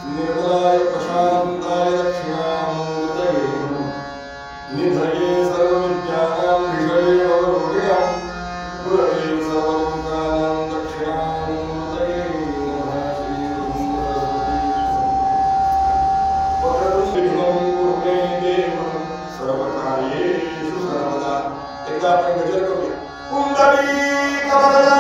निर्मलाय प्रशांताय दक्षिणामूर्तये निधये सर्वविद्यानां विषये अवरोधिनां गुरवे सर्वलोकानां दक्षिणामूर्तये नमः श्री वक्रतुण्डं कुर्मे देवं सर्वकार्येषु सर्वदा। एकदा आपण गजर करूया। कुंडलीकवरदा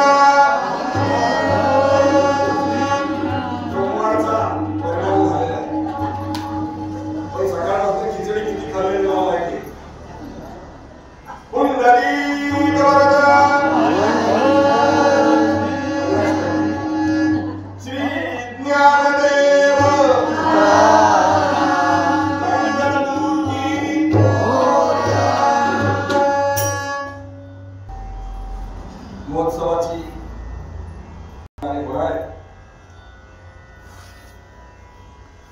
महोत्सवाची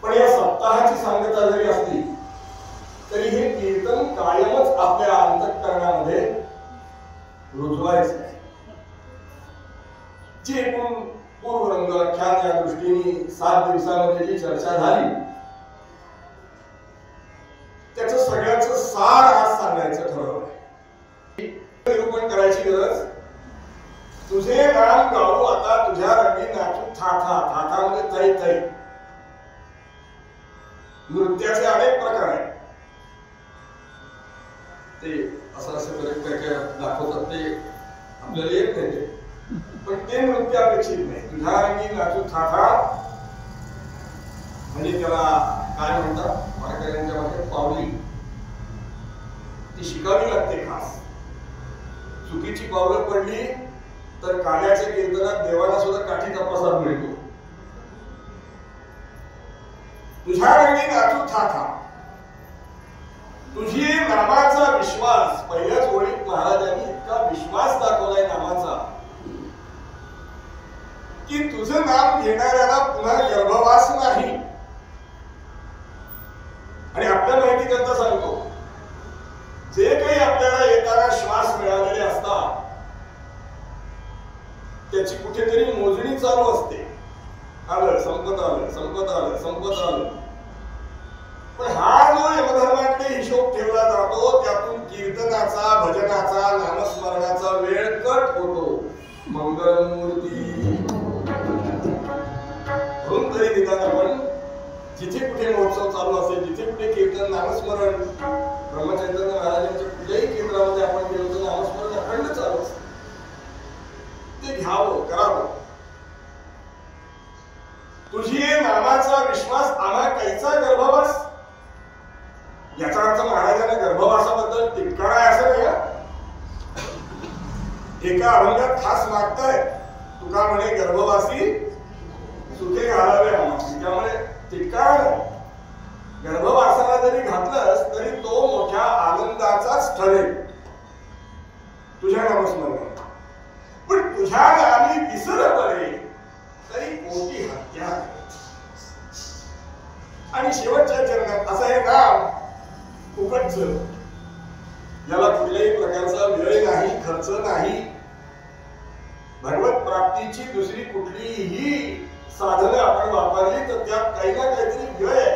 पण या सप्ताहाची सांगता जरी असली तरी हे कीर्तन कायमच आपल्या अंतःकरणामध्ये रुजवायचं आहे। जी एकूण पूर्वरंगख्यान या दृष्टीने 7 दिवसांमध्ये जी चर्चा झाली त्याचं सगळ्याचं सार आज सांगायचं ठरवलं आहे। निरूपण करायची गरज तुझे नाम गाऊ आता तुझ्या रंगी नाचू था था था था म्हणजे तै तै। नृत्याचे अनेक प्रकार आहेत ते असं असं करत दाखवतात ते आपल्याला येत नाही पण ते नृत्य अपेक्षित नाही। तुझ्या रंगी नाचू था था म्हणजे त्याला काय म्हणतात वारकऱ्यांच्या भाषेत पावली ती शिकावी लागते खास। चुकीची पावलं पडली तर काल्याच्या कीर्तनात देवाला सुद्धा काठीचा प्रसाद मिळतो। तुझ्या रंगी नाचू था था तुझी नामाचा विश्वास। पहिल्याच ओळीत महाराजांनी इतका विश्वास दाखवलाय नामाचा की तुझं नाम घेणाऱ्याला पुन्हा गर्भवास नाही। आणि आपल्या माहिती करता सांगतो जे काही आपल्याला येताना श्वास मिळालेले असतात त्याची कुठेतरी मोजणी चालू असते। आलं संपत आलं संपत आलं संपत आलं पण हा जो यमधर्माकडे हिशोब ठेवला जातो त्यातून कीर्तनाचा भजनाचा नामस्मरणाचा वेळ कट होतो। मंगलमूर्ती म्हणून तरी निदान आपण जिथे कुठे महोत्सव चालू असेल जिथे कुठे कीर्तन नामस्मरण ब्रह्मचैतन्य महाराजांच्या कुठल्याही केंद्रामध्ये आपण गेलो तर नामस्मरण अखंड चालू असते। ते घ्यावं करावं। तुझी नामाचा विश्वास आम्हा कैचा गर्भवास। याचा अर्थ महाराजांना गर्भवासाबद्दल टिटकारा आहे असं नाही का। एका अभंगात खास मागताय तुका म्हणे गर्भवासी सुखे घालावे आम्हाला। त्यामुळे टिटकारा नाही। गर्भवासाला जरी घातलंस तरी तो मोठ्या आनंदाचाच ठरेल तुझ्या नामस्मरणात। पण तुझ्या नामी विसर पडे तरी कोटी हत्या। आणि शेवटच्या चरणात असं हे नाम फुकटचं याला कुठल्याही प्रकारचा वेळ नाही खर्च नाही। भगवत प्राप्तीची दुसरी कुठलीही साधनं आपण वापरली तर त्यात काही ना काहीतरी व्यय आहे।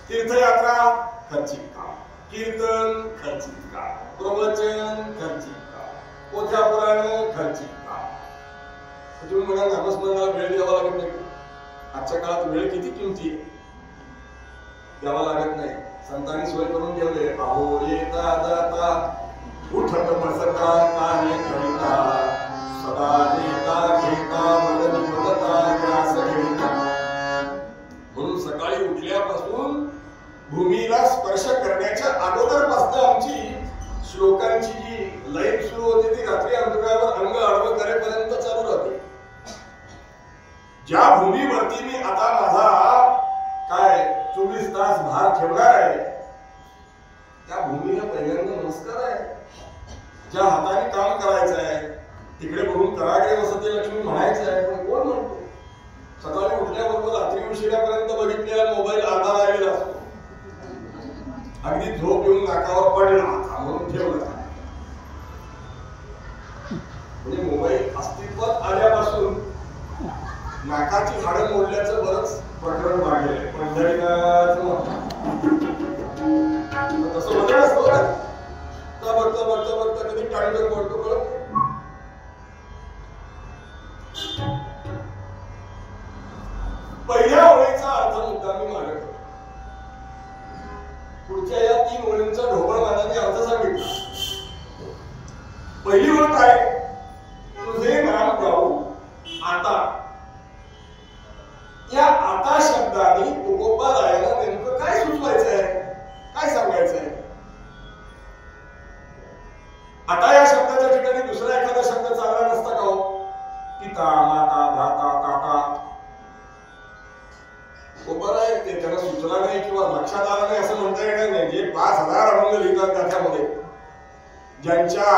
तीर्थयात्रा खर्चिक काम, कीर्तन खर्चिक काम, प्रवचन खर्चिक काम, पोथ्या पुराण खर्चिक काम। तुम्ही म्हणाल नामस्मरणाला वेळ द्यावा लागत नाही। आजच्या काळात वेळ किती किमती आहे द्यावा लागत नाही। संतांनी सोय करून ठेवले अहो येता जाता उठत बसता कार्य करिता सदा देता घेता मदत मदता ग्रास घेता। म्हणून सकाळी उठल्यापासून भूमीला स्पर्श करण्याच्या अगोदरपासून आमची श्लोकांची जी लाईन सुरू होते ती रात्री अंतरावर अंग आडवं करेपर्यंत चालू राहते। ज्या भूमीवरती मी आता माझा काय 24 तास भार ठेवणार आहे त्या भूमीला पहिल्यांदा नमस्कार आहे। ज्या हाताने काम करायचं आहे तिकडे बघून कराग्रे वसते लक्ष्मी म्हणायचं आहे पण कोण म्हणतो। सकाळी उठल्याबरोबर रात्री उशिरापर्यंत बघितलेला मोबाईल अर्धा राहिलेला असतो। अगदी झोप येऊन नाकावर पडला म्हणून ठेवला। म्हणजे मोबाईल अस्तित्वात आल्यापासून नाकाची हाडं मोडल्याचं बरंच प्रकरण मागेल आहे. पंढरीनाथ तसं वजन असतो ना, बघता बघता बघता कधी टाळीवर पडतो कळत. पहिल्या ओळीचा अर्थ मुद्दा मी मांडत होतो. पुढच्या या 3 ओळींचा ढोबळमानाने अर्थ सांगितला. पहिली ओळ काय? तुझे नाम गाऊ आता. या आता शब्दाने तुकोबारायाला नेमकं काय सुचवायचंय, काय सांगायचंय? आता या शब्दाच्या ठिकाणी दुसरा एखादा शब्द चालला नसता का हो? पिता, माता, भ्राता, काका. तुकोबाराय ते त्याला सुचला नाही किंवा लक्षात आलं नाही असं म्हणता येणार नाही. जे 5000 अभंग लिहितात गाथ्यामध्ये, ज्यांच्या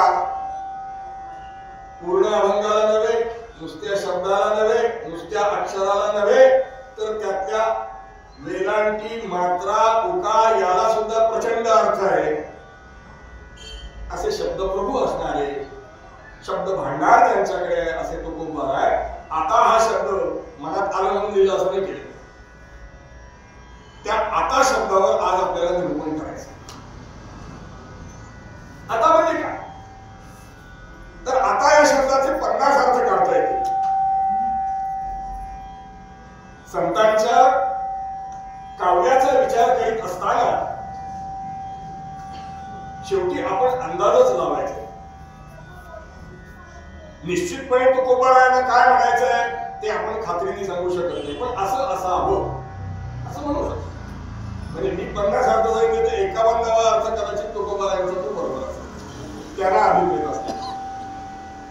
पूर्ण अभंगाला नव्हे, नुसत्या शब्दाला नव्हे, नुसत्या अक्षराला नव्हे, तर त्यातल्या वेलांटी, मात्रा, उकार याला सुद्धा प्रचंड अर्थ आहे. असे शब्दप्रभू असणारे, शब्द भांडार त्यांच्याकडे असे तुकोबाराय आता हा शब्द मनात आला म्हणून लिहिला असं नाही केलं. त्या आता शब्दावर आज आपल्याला निरूपण करायचं. आता म्हणजे काय? तर आता या शब्दाचे 50 अर्थ काढता येतील. संतांच्या काव्याचा विचार करीत असताना शेवटी आपण अंदाजच लावायचे. निश्चितपणे तुकोबारायांना काय म्हणायचंय ते आपण खात्रीने सांगू शकत नाही, पण असं असावं असं म्हणू शकतो. म्हणजे मी 50 अर्थ सांगितले तर 51वा अर्थ कदाचित तुकोबारायांचा तो बरोबर असेल, त्यांना अभिप्रेत असतो.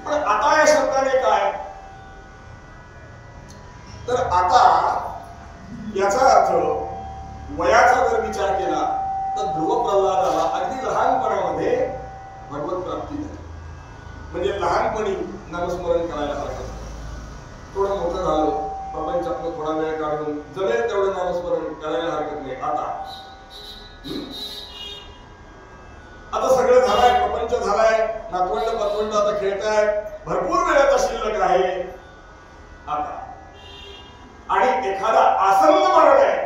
पण आता या शब्दाने काय? तर आता याचा अर्थ वयाचा जर विचार केला तर ध्रुव प्रल्हादाला अगदी लहानपणामध्ये भगवत प्राप्ती झाली. म्हणजे लहानपणी नामस्मरण करायला हरकत नाही. थोडं मोठं झालं, प्रपंचातनं थोडा वेळ काढून जमेल तेवढं नामस्मरण करायला हरकत नाही. आता सगळं झालंय, प्रपंच झालाय, नातवंड पतवंड आता खेळताय, भरपूर वेळ आता शिल्लक आहे आता. आणि एखादा आसन्न मरण आहे,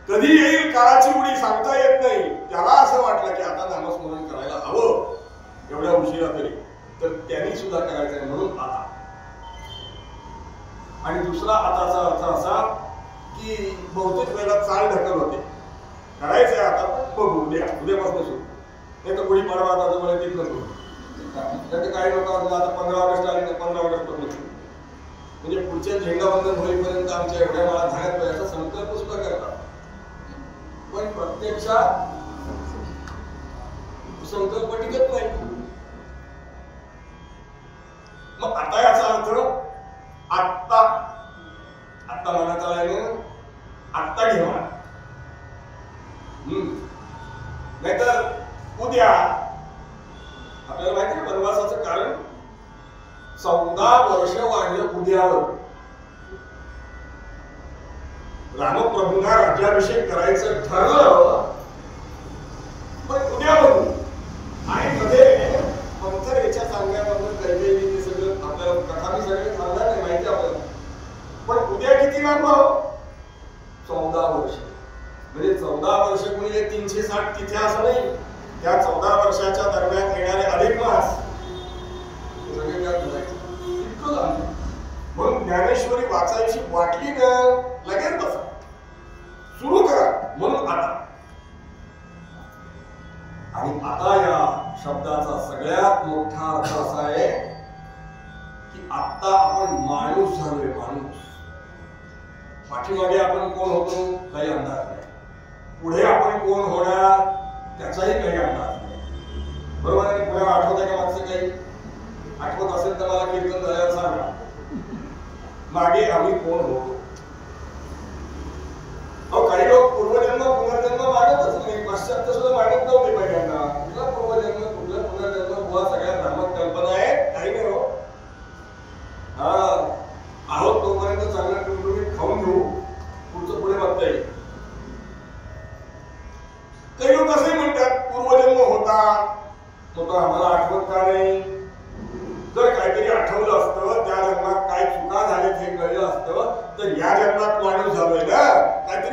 कधी येईल काळाची उडी सांगता येत नाही. त्याला असं वाटलं की आता नामस्मरण करायला हवं एवढ्या उशिरा तरी, तर त्यांनी सुद्धा करायचंय म्हणून आता. आणि दुसरा आताचा अर्थ असा की बहुतेक वेळेला चाल ढकल होते, करायचंय आता बघू उद्यापासून सुरू, नाही तर गुढी पाडवा आता जवळ येत नको, नाही तर काही लोक आता 15 ऑगस्ट आली तर 15 ऑगस्ट पासून सुरू, म्हणजे पुढच्या झेंडावंदन होईपर्यंत आमच्या एवढ्या मला धान्यात याचा संकल्प सुद्धा करतात. पण प्रत्यक्षात संकल्प टिकत नाही. मग आता याचा अर्थ आत्ता, आत्ता मनात आलाय ना, आत्ता घेवा, नाहीतर उद्या. आपल्याला माहिती आहे वनवासाचं कारण 14 वर्ष वाढलं उद्यावर. रामप्रभूंना राज्याभिषेक करायचं ठरलं, पण उद्या बघू. आणि मध्ये मंथरेच्या सांगण्यामधून कैकेयीने ते सगळं आपल्याला कथा मी सगळे सांगणार नाही, माहिती आपल्याला. पण उद्या किती लांब? 14 वर्ष. म्हणजे 14 वर्ष गुणिले 360 तिथे असं नाही, त्या 14 वर्षाच्या दरम्यान येणारे अधिक मास सगळे त्यात घालायचे. इतकं लांब. म्हणून ज्ञानेश्वरी वाचायची वाटली ना, लगेच बसा, सुरू करा. म्हणून आता. आणि आता या शब्दाचा सगळ्यात मोठा अर्थ असा आहे की आता आपण माणूस झालोय. माणूस. पाठीमागे आपण कोण होतो काही अंदाज नाही, पुढे आपण कोण होणार त्याचाही काही अंदाज नाही. बरोबर आहे? पुढे आठवत आहे का मागचं काही? आठवत असेल तर मला कीर्तन झाल्यावर सांगा, मागे आम्ही कोण होतो. काही लोक पूर्वजन्म पुनर्जन्म मानतच नाही, पाश्चात्य सुद्धा मानत नव्हते पहिल्यांदा. कुठला पूर्वजन्म कुठला पुनर्जन्म बुवा सगळ्या भ्रामक कल्पना आहेत, काही नाही हो. आहोत तोपर्यंत चांगलं टुमटुमीत खाऊन घेऊ, पुढचं पुढे बघता येईल. काही लोक असे म्हणतात पूर्वजन्म होता, तो आम्हाला आठवत का नाही? जर काहीतरी आठवलं असतं, त्या जन्मात काय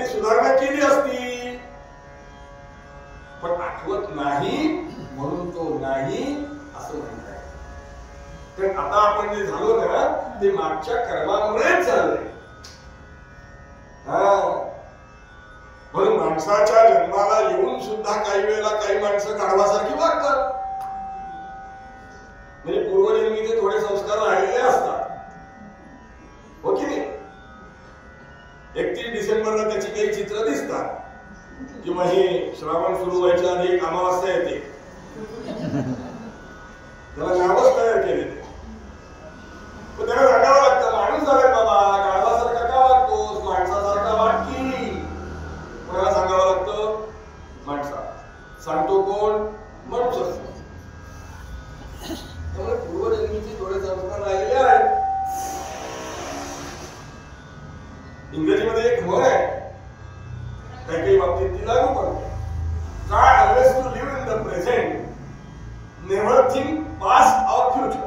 सुधारणा केली असती, पण आठवत नाही म्हणून तो नाही असं म्हणताय. कारण आता आपण जे झालो ना ते मागच्या कर्मामुळेच झालंय. म्हणून माणसाच्या जन्माला येऊन सुद्धा काही वेळेला काही माणसं गाढवासारखी वागतात. म्हणजे पूर्वजन्मीचे थोडे संस्कार राहिलेले असतात, हो की नाही. 31 डिसेंबरला त्याची काही चित्र दिसतात, किंवा हे श्रावण सुरू व्हायच्या आधी एक अमावास्या येते, त्याला नावच तयार केले. त्याला सांगावं लागतं, माणूस झालाय बाबा, गाढवासारखा का वागतोस, माणसासारखा वाग की. कोणाला सांगावं लागतं? माणसा. सांगतो कोण? माणूसच. त्यामुळे पूर्वजन्मीचे थोडे संस्कार राहिलेले आहेत. इंग्रजीमध्ये एक म्हण आहे, काही काही बाबतीत ती लागू पडते. Try always to live in the present, never think past or future.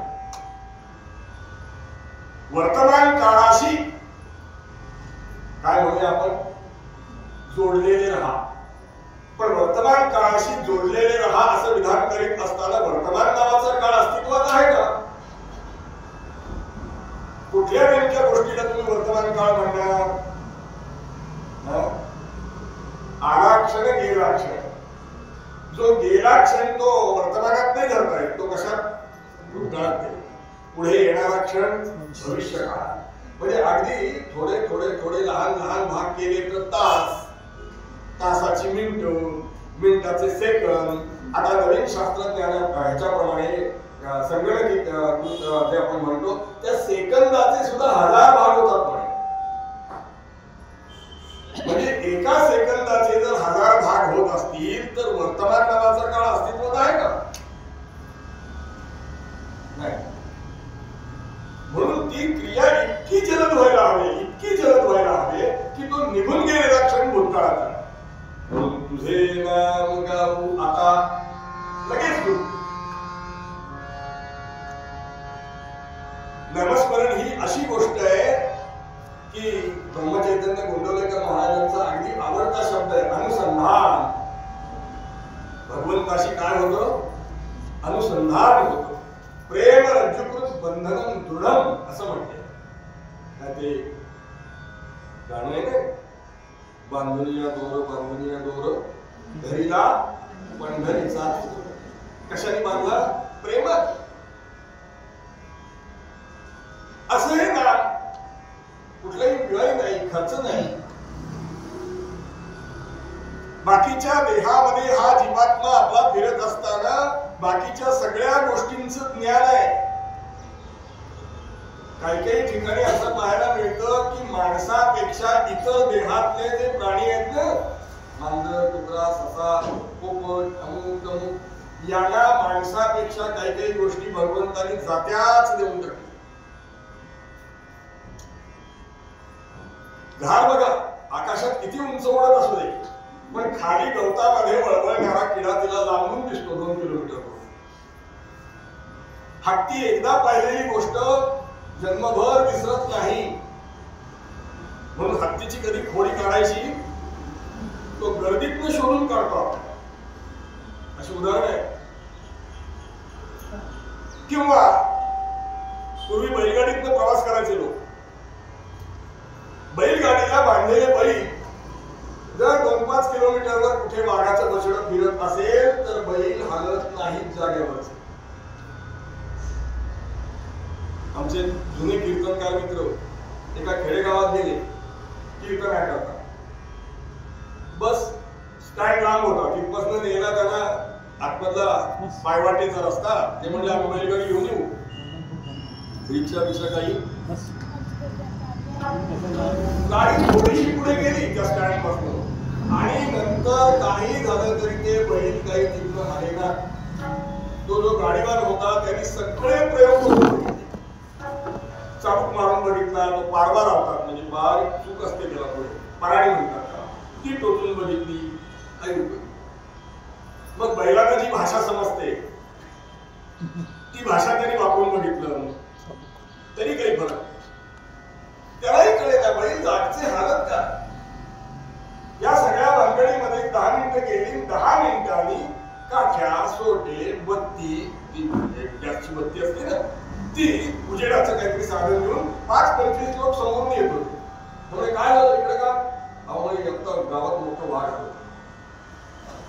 वर्तमान काळाशी काय म्हणूया आपण, जोडलेले राहा. पण वर्तमान काळाशी जोडलेले राहा असं विधान करीत असताना वर्तमान नावाचा काळ अस्तित्वात आहे का? कुठल्या नेमक्या गोष्टीला तुम्ही वर्तमान काळ म्हणणार? आला क्षण गेला क्षण. जो गेला क्षण तो वर्तमानात नाही धरता येत, तो कशात? भूतकाळात. पुढे येणारा क्षण भविष्य काळ. म्हणजे अगदी थोडे थोडे थोडे लहान लहान भाग केले तर तास, तासाची मिनिट, मिनिटाचे सेकंद. आता नवीन शास्त्रज्ञान ह्याच्याप्रमाणे संगणकीय जे आपण म्हणतो त्या सेकंदाचे सुद्धा 1000 भाग होतात म्हणे. म्हणजे एका सेकंदाचे जर 1000 भाग होत असतील तर वर्तमान नावाचा काळ अस्तित्वात आहे का? नाही. म्हणून ती क्रिया इतकी जलद व्हायला हवी, इतकी जलद व्हायला हवी की तो निघून गेलेला क्षण भूतकाळात. म्हणून तुझे नाम गाऊ आता लगेच तू. नामस्मरण ही अशी गोष्ट आहे की ब्रह्मचैतन्य गोंडवलेकर महाराजांचा अगदी आवडता शब्द आहे, अनुसंधान. भगवंताशी काय होतं? अनुसंधान होतं. प्रेम रज्जुकृत बंधनम दृढम असं म्हणते. काय ते गाणं आहे ना, बांधुनिया दोर घरीला पंढरीचा. कशाने बांधला? प्रेमात. असं आहे ना, कुठलाही व्यय नाही, खर्च नाही. बाकीच्या देहामध्ये हा जीवात्मा आपला फिरत असताना बाकीच्या सगळ्या गोष्टींचं ज्ञान आहे. काही काही ठिकाणी असं पाहायला मिळतं की माणसापेक्षा इतर देहातले जे प्राणी आहेत ना, मांजर, कुत्रा, ससा, पोपट, अमुक तमुक, यांना माणसापेक्षा काही काही गोष्टी भगवंतांनी जात्याच देऊन टाकल्या. घार बघा, आकाशात किती उंच उडत असू दे, पण खाली गवतामध्ये वळवळणारा किडा तिला लांबून दिसतो 2 किलोमीटर. हत्ती एकदा पाहिलेली गोष्ट जन्मभर विसरत नाही. म्हणून हत्तीची कधी खोडी काढायची, तो गर्दीतनं शोधून काढतो. अशी उदाहरण आहे. किंवा पूर्वी बैलगाडीतनं प्रवास करायचे लोक, बैलगाडीला बांधलेले बैल जर 2-5 किलोमीटरवर कुठे वाघाचं बछडं फिरत असेल तर बैल हालत नाहीत जागेवर. आमचे जुने कीर्तनकार मित्र एका खेडेगावात गेले कीर्तन ऐकतात. बस स्टँड लांब होता, तिथपासून यायला त्यांना आतमधला पायवाटेचा रस्ता. ते म्हणजे आम्ही बैलगाडी घेऊन येऊ, रिक्षा बिक्षा काही. गाडी थोडीशी पुढे गेली त्या स्टँड पासून आणि नंतर काही झालं तरी ते बैल काही तिथून आले ना. तो जो गाडीवान होता त्यांनी सगळे प्रयोग करून चाबूक मारून बघितला, तो पारवा लावतात म्हणजे बारीक चूक असते त्याला, पुढे पराडी म्हणतात, ती टोचून बघितली. मग बैलांना जी भाषा समजते ती भाषा त्यांनी वापरून बघितलं, तरी काही फरक त्यालाही कळेल बैल जागचे हालत का. मिनिटं गेली, 10 मिनिटांनी काठ्या सोटे बत्ती, गॅसची बत्ती असते ना ती, उजेडाचं काहीतरी साधन घेऊन 5-25 लोक समोरून येत होते. म्हणजे काय झालं इकडे का गावात मोठं वाघ आलं.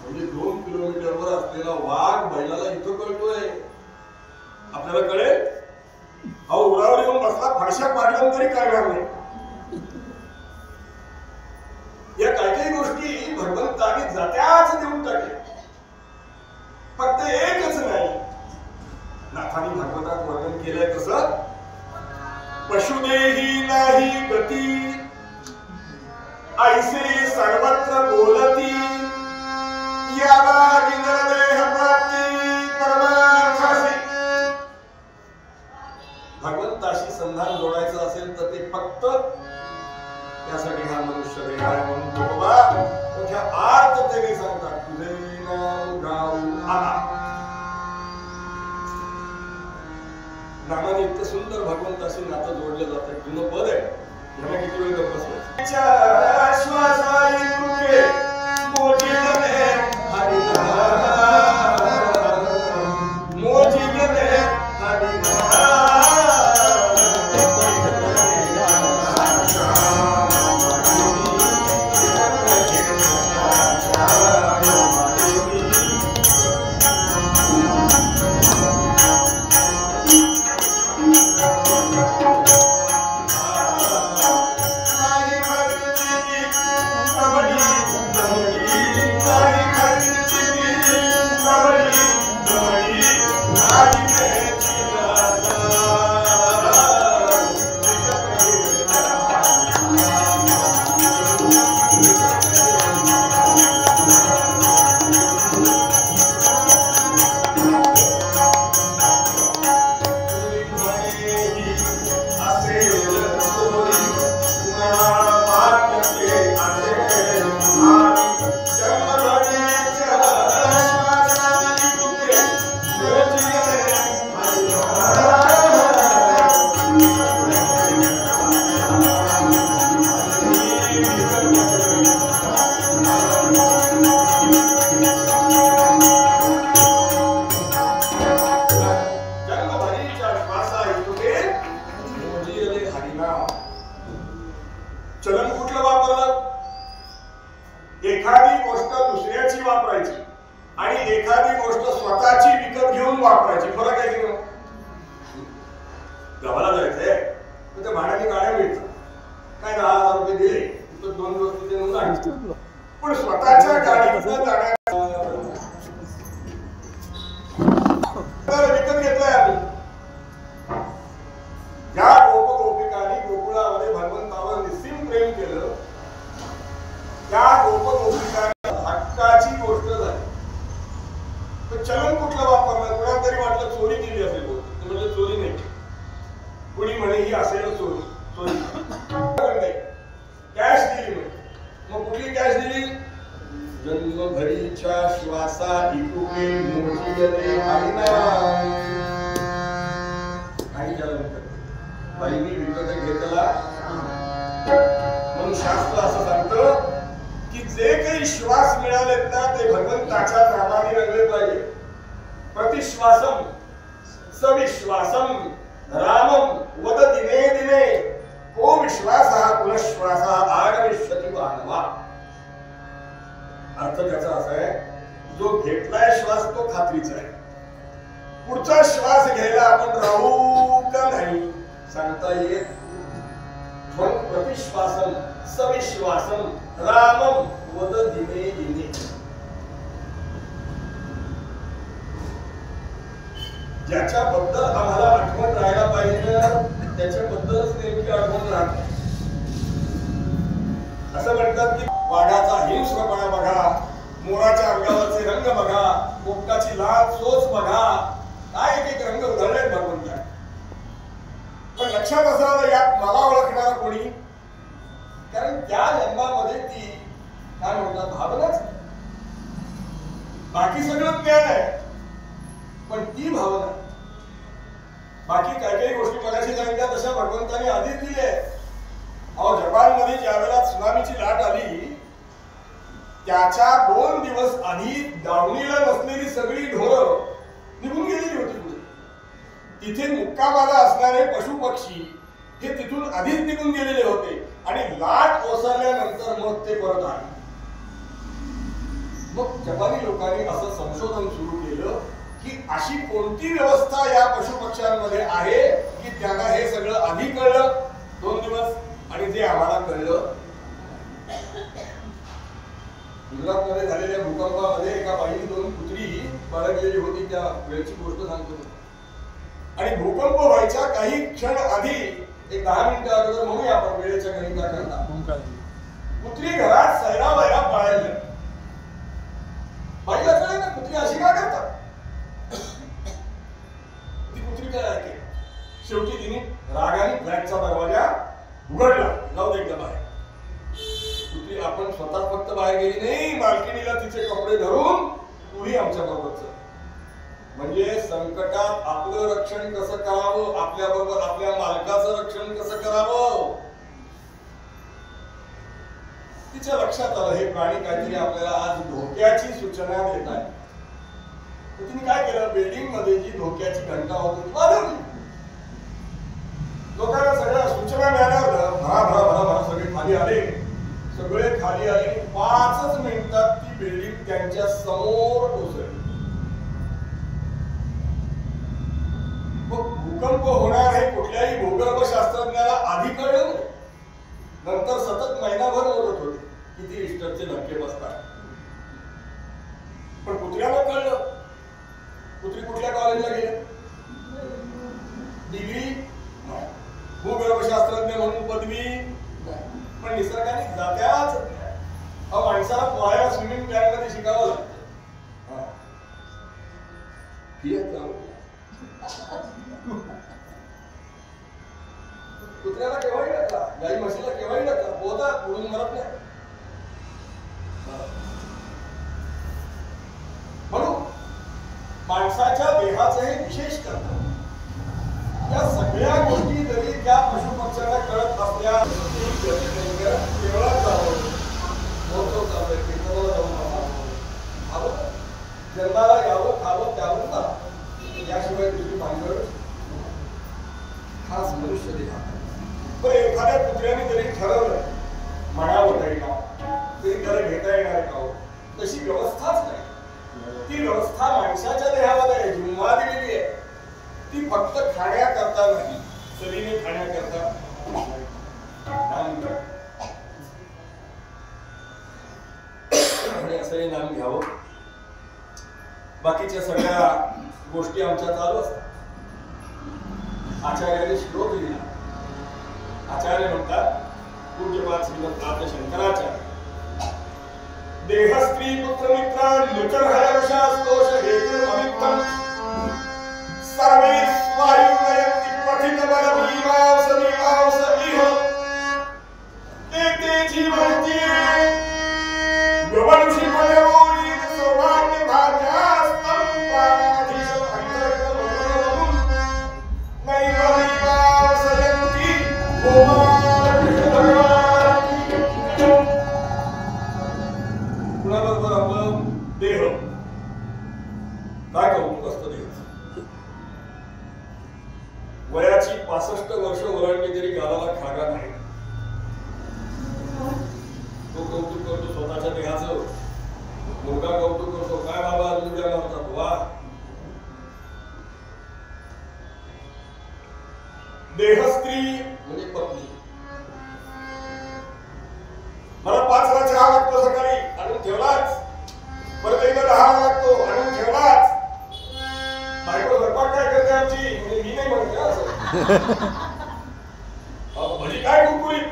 म्हणजे 2 किलोमीटरवर असलेला वाघ बैलाला इथं कळतोय. आपल्याला कळेल अहो उरावर येऊन बसला, फडशा पाडलं तरी काय नाही. या काही काही गोष्टी भगवंताने जात्याच देऊन टाकल्या. फक्त एकच नाही, नाथाने भागवतात वर्णन केलंय तसं, पशुदेही नाही गती ऐसे सर्वत्र बोलती, यावा नरदेह प्राप्ती परमार्थासी. भगवंताशी संधान जोडायचं असेल तर ते फक्त त्यासाठी हा मनुष्य देह आहे म्हणून बाबा मोठ्या आर्ततेने सांगतात, तुझे नाव गाऊ आला. नामाने इतकं सुंदर भगवंताशी नातं जोडलं जातं. जुनं पद आहे, ह्याला किती वेळ बसलो. श्वासाई तुके मोजिले हरिनाम, मोजिले हरिनाम. चलन कुठलं वापरलं? एखादी गोष्ट दुसऱ्याची वापरायची आणि एखादी गोष्ट स्वतःची विकत घेऊन वापरायची. फरक आहे की नाही? गावाला जायचंय तर त्या भाड्याने गाड्या मिळतात, काय 10,000 रुपये दिले तर 2 दिवस तिथे नेऊन आणतो. पण स्वतःच्या गाडीतनं जाण्या विकत घेतलाय आम्ही. ज्या गोपगोपिकांनी गोकुळामध्ये भगवंतावर निस्सीम प्रेम केलं, त्या गोपगोपिकांनी हक्काची गोष्ट झाली. तर चलन कुठलं वापरलं? कोणाला तरी वाटलं चोरी केली असेल, म्हणजे चोरी नाही, कुणी म्हणे ही असेल चोरी, चोरी नाही, कॅश दिली म्हणे. मग कुठली कॅश दिली? जन्मभरीच्या श्वासा इतुके मोजिले हरिनाम. आणि त्याला बाईनी विकत घेतला. म्हणून शास्त्र असं सांगतं की जे काही श्वास मिळालेत ना ते भगवंताच्या नामाने रंगले पाहिजे. प्रतिश्वासम सविश्वासम रामम वद दिने दिने को विश्वासः पुनश्वासः आगमिष्यति मानवा. अर्थ त्याचा असा आहे, जो घेतलाय श्वास तो खात्रीचा आहे. पुढचा श्वास घ्यायला आपण राहू का नाही सांगता येत. म्हणून प्रतिश्वासम सविश्वासम रामम वद दिने दिने. ज्याच्याबद्दल आम्हाला आठवण राहायला पाहिजे त्याच्याबद्दलच नेमकी आठवण राहते. असं म्हणतात की वाघाचा हिंस्रपणा बघा, मोराच्या अंगावरचे रंग बघा, पोपटाची लाल चोच बघा, काय एक एक रंग उधळले भगवंता. पण लक्षात असावं यात मला ओळखणारा कोणी, कारण त्या जन्मामध्ये ती काय म्हणतात भावनाच. बाकी सगळं ज्ञान आहे पण ती भावना. बाकी काही काही गोष्टी मगाशी सांगितल्या तशा भगवंताने आधीच दिल्या. अहो जपानमध्ये ज्या वेळेला त्सुनामीची लाट आली त्या त्याच्या 2 दिवस आधी दावणीला नसलेली सगळी ढोरं निघून गेलेली होती पुढे. तिथे मुक्कामाला असणारे पशु पक्षी हे तिथून आधीच निघून गेलेले होते आणि लाट ओसरल्यानंतर मग ते परत आले. मग जपानी लोकांनी असं संशोधन सुरू केलं की अशी कोणती व्यवस्था या पशुपक्ष्यांमध्ये आहे की त्यांना हे सगळं आधी कळलं 2 दिवस आणि जे आम्हाला कळलं. गुजरातमध्ये झालेल्या भूकंपामध्ये एका बाईने 2 कुत्री बाळगलेली होती. त्या वेळची गोष्ट सांगतो. आणि भूकंप व्हायच्या काही क्षण आधी एक 10 मिनिटं अगोदर म्हणूया आपण वेळेच्या गणिता करता कुत्री घरात सैरा वैरा पाळायला. बाईला कळलं ना कुत्री अशी का करतात. ती कुत्री काय ऐकेल. शेवटी तिने रागाने फ्लॅटचा दरवाजा उघडला. जाऊ दे एकदा बाहेर. कुत्री आपण स्वतः फक्त बाहेर गेली नाही, मालकिणीला तिचे कपडे धरून तूही आमच्या बरोबर चल. म्हणजे संकटात आपलं रक्षण कसं करावं, आपल्या बरोबर आपल्या मालकाचं रक्षण कसं करावं तिच्या लक्षात आलं. हे प्राणी काहीतरी आपल्याला आज धोक्याची सूचना देत आहे. तिने काय केलं, बिल्डिंग मध्ये जी धोक्याची घंटा होती ती वाजवली. लोकांना सगळ्या सूचना मिळाल्यावर भरा भरा भरा भरा सगळे खाली आले. सगळे खाली आले. 5च मिनिटात ती बिल्डिंग त्यांच्या समोर कोसळली. भूकंप होणार हे कुठल्याही भूगर्भशास्त्रज्ञाला आधी कळलं नाही. नंतर सतत महिनाभर बोलत होते किती रिश्टरचे धक्के बसतात. पण कुत्र्याला कळलं. कुत्री कुठल्या कॉलेजला गेले, डिग्री, भूगर्भशास्त्रज्ञ म्हणून पदवी, पण निसर्गाने जात्याच. माणसाला पोहायला स्विमिंग प्लॅन मध्ये शिकावं लागतं. कुत्र्याला केव्हाही नका, गाई म्हशीला केव्हाही नका, पोहता उडून मरत नाही. म्हणून माणसाच्या देहाचं हे विशेष करतात. या सगळ्या गोष्टी जरी त्या पशुपक्ष्यांना कळत असल्या जन्माला यावं, खावं, त्यावं ना, याशिवाय दुसरी भानगड खास मनुष्य देहा. पण एखाद्या कुत्र्याने जरी ठरवलं म्हणावं तरी का तरी त्याला घेता येणार का, तशी व्यवस्थाच नाही. ती व्यवस्था माणसाच्या देहामध्ये आहे, जिम्मा दिलेली आहे. ती फक्त खाण्याकरता नाही, चवीने खाण्याकरता असंही नाम घ्यावं. बाकीच्या सगळ्या गोष्टी आमच्या चालू असतात. आचार्याने श्लोक लिहिला. आचार्य म्हणतात, पूज्यपाद श्रीमंत आपल्या शंकराचार्य, देह स्त्री पुत्र मित्र नुचर हयवशास्तोष हेतु अमित्तम सर्वे स्वायु नयन्ति पठित बल भीमांस मीमांस इह ते जीवन्ति यवंसि पदवोनि सौभाग्य भाग्यास्तं प्राणाधीशं अंतरतमं नैव मीमांस यन्ति कुणाबरोबर आपलं देह काय कौतुक असतं देहाचं. वयाची 65 वर्ष ओलांडली तरी गालाला खागा नाही. तो कौतुक करतो स्वतःच्या देहाचं. मुलगा कौतुक करतो, काय बाबा मुलगा म्हणतात, वा. देहस्त्री म्हणजे पत्नी. मला 5 ला चहा लागतो सकाळी, आणून ठेवलाच. परत एकदा 10 लागतो, आणून ठेवलाच. बायको स्वयंपाक काय करते आमची, म्हणजे मी नाही म्हणते असं. भजी काय कुरकुरीत,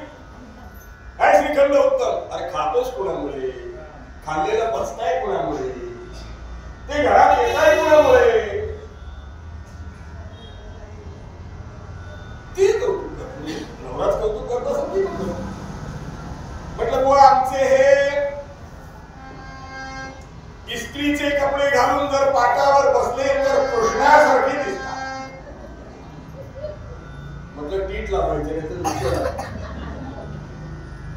काय श्रीखंड उत्तम. अरे खातोच कोणामुळे, खाल्लेला पचताय कोणामुळे, ते घरात येताय कोणामुळे. ती कौतुक करते, नवराच कौतुक करत असं ती कौतुक. म्हटलं बुवा आमचे हे इस्त्रीचे कपडे घालून जर पाटावर बसले तर कृष्णासारखे दिसतात. म्हटलं नीट लावायचे नाही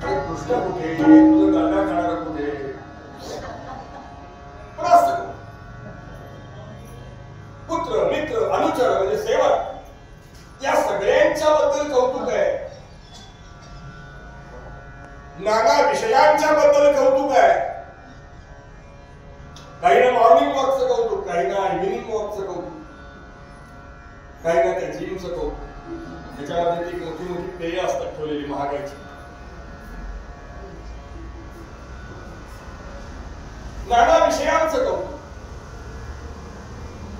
तर कृष्ण कुठे, तुझं गाणं खाणारा कुठे. नाना विषयांच्या बद्दल कौतुक आहे. काही ना मॉर्निंग वॉकचं कौतुक, काही ना इव्हिनिंग वॉकचं कौतुक, काही ना त्या जिमचं कौतुक. त्याच्यामध्ये ती मोठी मोठी पेय असतात ठेवलेली महागाईची. नाना विषयांचं कौतुक.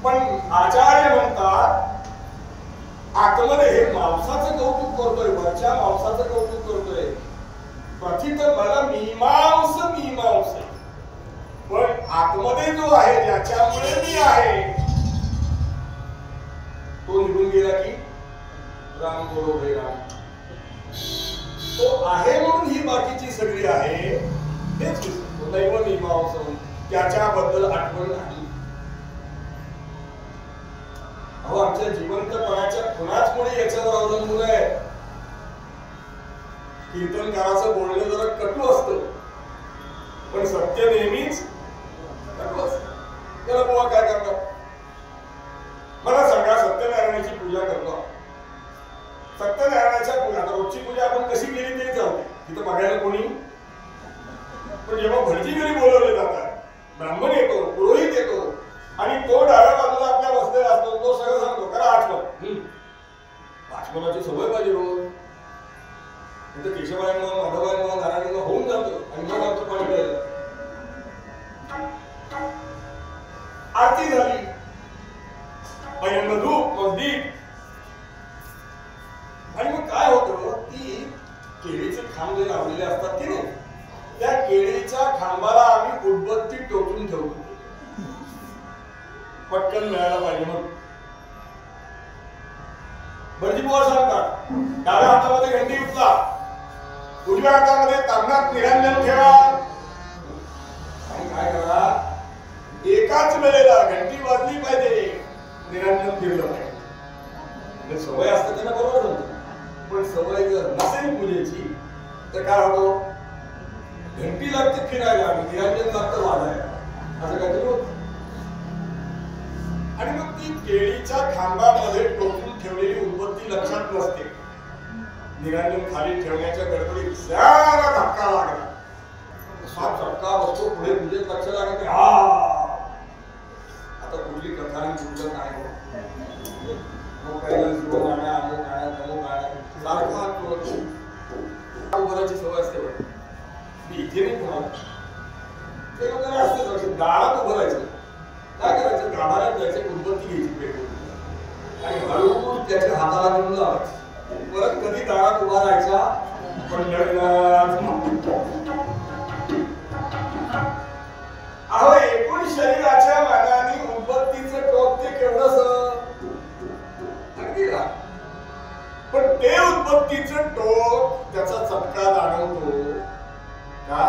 पण आचार्य म्हणतात आतमध्ये हे मांसाचं कौतुक करतोय, वरच्या मांसाचं कौतुक करतोय. प्रथित मला मीमांस मीमांस, पण आतमध्ये जो आहे ज्याच्यामुळे मी आहे तो निघून गेला की राम बरोबर राम. तो आहे म्हणून ही बाकीची सगळी आहे तेच दैव मीमांस, त्याच्याबद्दल आठवण नाही. अहो आमच्या जिवंतपणाच्या खुणाच मुळे याच्यावर अवलंबून आहे. कीर्तनकाराचं बोलणं जरा कटू असतं, पण सत्य नेहमीच कटू असतं. त्याला बुवा काय करणार? मला सांगा, सत्यनारायणाची पूजा करतो. सत्यनारायणाच्या पूजा, रोजची पूजा आपण कशी केली तरी चालते, तिथं बघायला कोणी. पण जेव्हा भटजी घरी बोलवले जातात, ब्राह्मण येतो, पुरोहित येतो आणि तो डाव्या बाजूला आपल्या बसलेला असतो, तो सगळं सांगतो करा आठवण. आठवणाची सवय पाहिजे रोज. नंतर केशवायनं माधवायनं नारायणांना होऊन जातं आणि मग आमचं पाणी प्यायला. आरती झाली, पहिल्यांदा धूप, मग दीप. आणि मग काय होतं, ती केळीचे खांब जे लावलेले असतात की नाही, त्या केळीच्या खांबाला आम्ही उदबत्ती टोचून ठेवतो, पटकन मिळायला पाहिजे म्हणून. भटजी बुवा सांगतात डाव्या हातामध्ये घंटी उचला, उजव्या हातामध्ये तामणात निरंजन ठेवा आणि काय करा, एकाच वेळेला घंटी वाजली पाहिजे, निरंजन फिरलं पाहिजे. सवय असते त्यांना बरोबर होतं, पण सवय जर नसेल पूजेची तर काय होतो, घंटी लागते फिरायला आणि निरंजन लागतं वाजायला, असं काहीतरी होतं. आणि मग ती केळीच्या खांबामध्ये टोचून ठेवलेली उदबत्ती लक्षात नसते. निरंजन खाली ठेवण्याच्या गडबडीत जरा धक्का लागला, साप झटका बसतो, पुढे पूजेत लक्ष लागत नाही. आता कुठली कथा आणि कुठलं काय मग पहिला जीवन गाण्या अमुक गाण्या तमुक गाण्या सारखा उभारायची सवय असते. बघ मी इथे नाही कोणाला ते लोकांना असते दारात उभं राहायचं. काय करायचं, गाभाऱ्यात जायचं, उदबत्ती घ्यायची पेटवून आणि हळूहळू त्याच्या हाताला घेऊन लावायचं. परत कधी दारात उभा राहायचा पण अहो एकूण शरीराच्या मानाने उदबत्तीचं टोक ते केवढंसं, पण ते उदबत्तीचं टोक त्याचा चटका जाणवतो का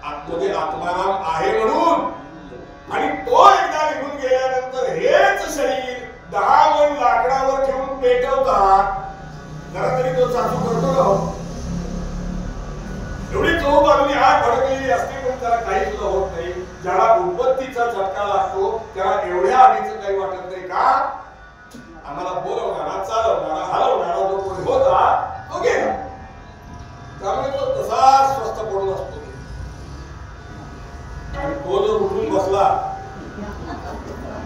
आतमध्ये आत्माराम आहे म्हणून. आणि तो एकदा निघून गेल्यानंतर हेच शरीर 10 मन लाकडावर ठेवून पेटवतात, जरा तरी तो चाचू करतो का? एवढी चोख बाजूने आग भडकलेली असते पण त्याला काही सुद्धा होत नाही. ज्याला उदबत्तीचा झटका लागतो त्याला एवढ्या आधीच काही वाटत नाही का आम्हाला बोलवणारा, चालवणारा, हलवणारा जो कोणी होता तो गेला. त्यामुळे तो तसा स्वस्थ पडून असतो. आणि तो जर उठून बसला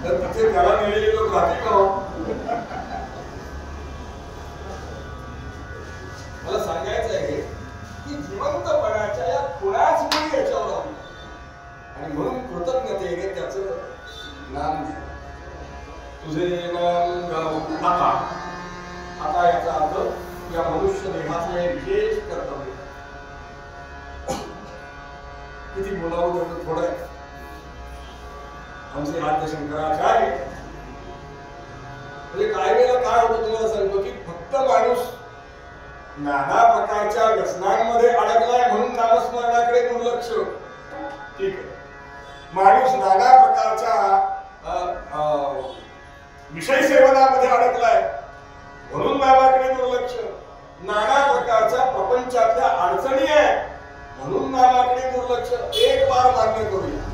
तर तिथे त्याला नेलेले लोक राहतील का? मला सांगायचं आहे की जिवंतपणाच्या या खुणाच मुळे याच्यावर आली आणि म्हणून कृतज्ञतेने त्याचं नाम घ्या. तुझे नाम गाऊ आता याचा अर्थ या मनुष्य देहाचे विशेष कर्तव्य. किती बोलावं तेवढं थोडं आहे. आमचे आद्य शंकराचार्य म्हणजे काही वेळेला काय होतं तुम्हाला सांगतो की फक्त माणूस नाना प्रकारच्या व्यसनांमध्ये अडकलाय म्हणून नामस्मरणाकडे दुर्लक्ष. ठीक आहे, माणूस नाना प्रकारच्या विषय सेवनामध्ये अडकलाय म्हणून नामाकडे दुर्लक्ष. नाना प्रकारच्या प्रपंचातल्या अडचणी आहेत म्हणून नामाकडे दुर्लक्ष. एक बार मान्य करूया,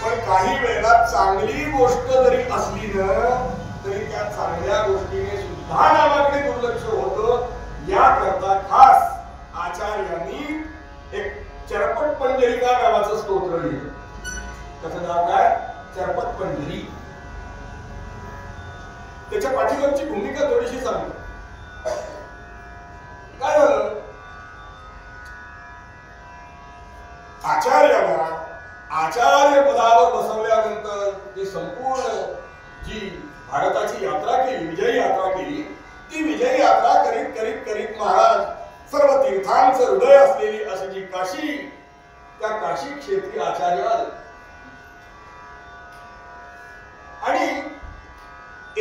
पण काही वेळेला चांगली गोष्ट जरी असली ना तरी त्या चांगल्या गोष्टीने सुद्धा नामाकडे दुर्लक्ष होतं. याकरता खास आचार्यांनी पुंडलिका नावाचं स्तोत्र लिहिलं. त्याचं नाव काय? चरपत पंढरी. त्याच्या पाठीवरची भूमिका थोडीशी सांगतो. काय झालं? आचार्याला आचार्य पदावर बसवल्यानंतर ती संपूर्ण जी भारताची यात्रा केली, विजयी यात्रा केली, ती विजयी यात्रा करीत करीत करीत महाराज सर्व तीर्थांचं हृदय असलेली अशी जी काशी, त्या काशी क्षेत्री आचार्य आले. आणि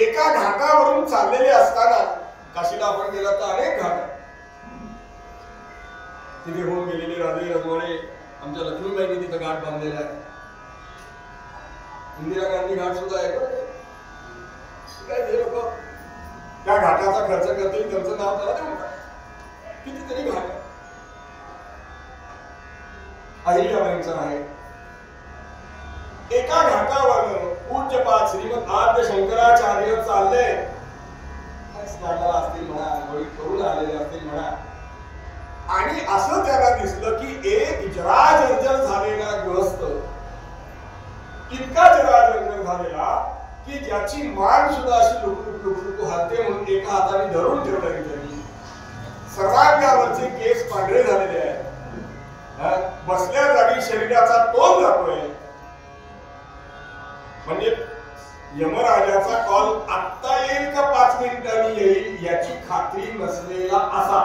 एका घाटावरून चाललेले असताना, काशीला आपण गेला तर अनेक घाट, तिथे होऊन गेलेले राजे रजवाडे, आमच्या लक्ष्मीबाईंनी तिथं घाट बांधलेला आहे. इंदिरा गांधी घाट सुद्धा आहे. काय ते लोक त्या घाटाचा खर्च करतील, त्यांचं नाव त्याला देऊन कितीतरी घाट. अहिल्याबाईंचा आहे. एका घाटावर पूज्यपाद श्रीमद आद्य शंकराचार्य चालले, स्नानाला असतील म्हणा, आंघोळी करून आलेले असतील म्हणा, आणि असं त्याला दिसलं की एक जराजर्जर झालेला गृहस्थ, इतका जराजर्जर झालेला की ज्याची मान सुद्धा अशी लुकलुक हलते म्हणून एका हाताने धरून ठेवलं त्यांनी. सर्वांगावरचे केस पांढरे झालेले आहेत. बसल्या जागी शरीराचा तोल जातोय. म्हणजे यमराजाचा कॉल आत्ता येईल का 5 मिनिटांनी येईल याची खात्री नसलेला असा.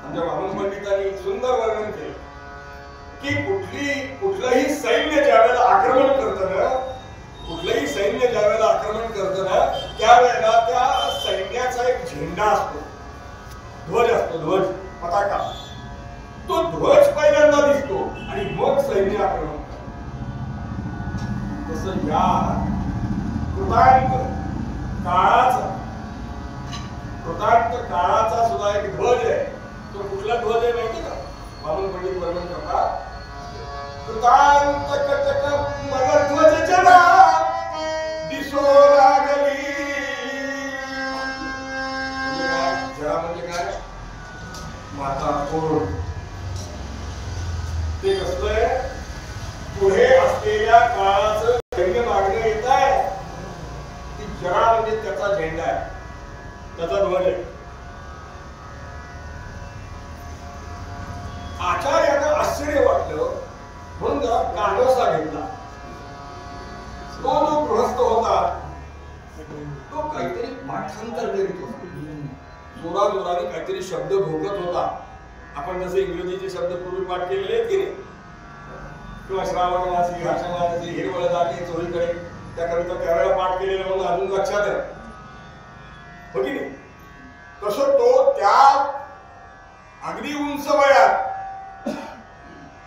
आमच्या वामन पंडितांनी सुंदर वर्णन केलं की कुठलंही सैन्य ज्यावेळेला आक्रमण करतं ना, कुठलंही सैन्य ज्यावेळेला आक्रमण करतं ना, त्यावेळेला त्या सैन्याचा एक झेंडा असतो, ध्वज असतो, ध्वज, पताका. तो ध्वज पहिल्यांदा दिसतो आणि मग सैन्य आक्रमण करतं. तसं या कृतांत काळाचा सुद्धा एक ध्वज आहे. तो कुठला ध्वज आहे माहिती का? वामन पंडित वर्णन करतात. कृतांत कटक मगध्वज जना दिसो लागली. जरा म्हणजे काय? माता कोण. ते कसलं आहे? पुढे असलेल्या काळाचं सैन्य मागणं येत आहे. ती जरा म्हणजे त्याचा झेंडा आहे, त्याचा ध्वज आहे. आचार्यांना आश्चर्य वाटलं म्हणून जरा कानोसा घेतला. तो जो गृहस्थ होता तो काहीतरी पाठांतर करीत होता. जोराजोराने काहीतरी शब्द भोगत होता. आपण जसे इंग्रजीचे शब्द पूर्वी पाठ केलेले आहेत की नाही, किंवा श्रावण मासी हर्षमासी हिरवळ दाटी चोहीकडे, त्या कविता त्यावेळेला पाठ केलेलं म्हणून अजून लक्षात आहे, हो की नाही? तसं तो त्या अगदी उंच वयात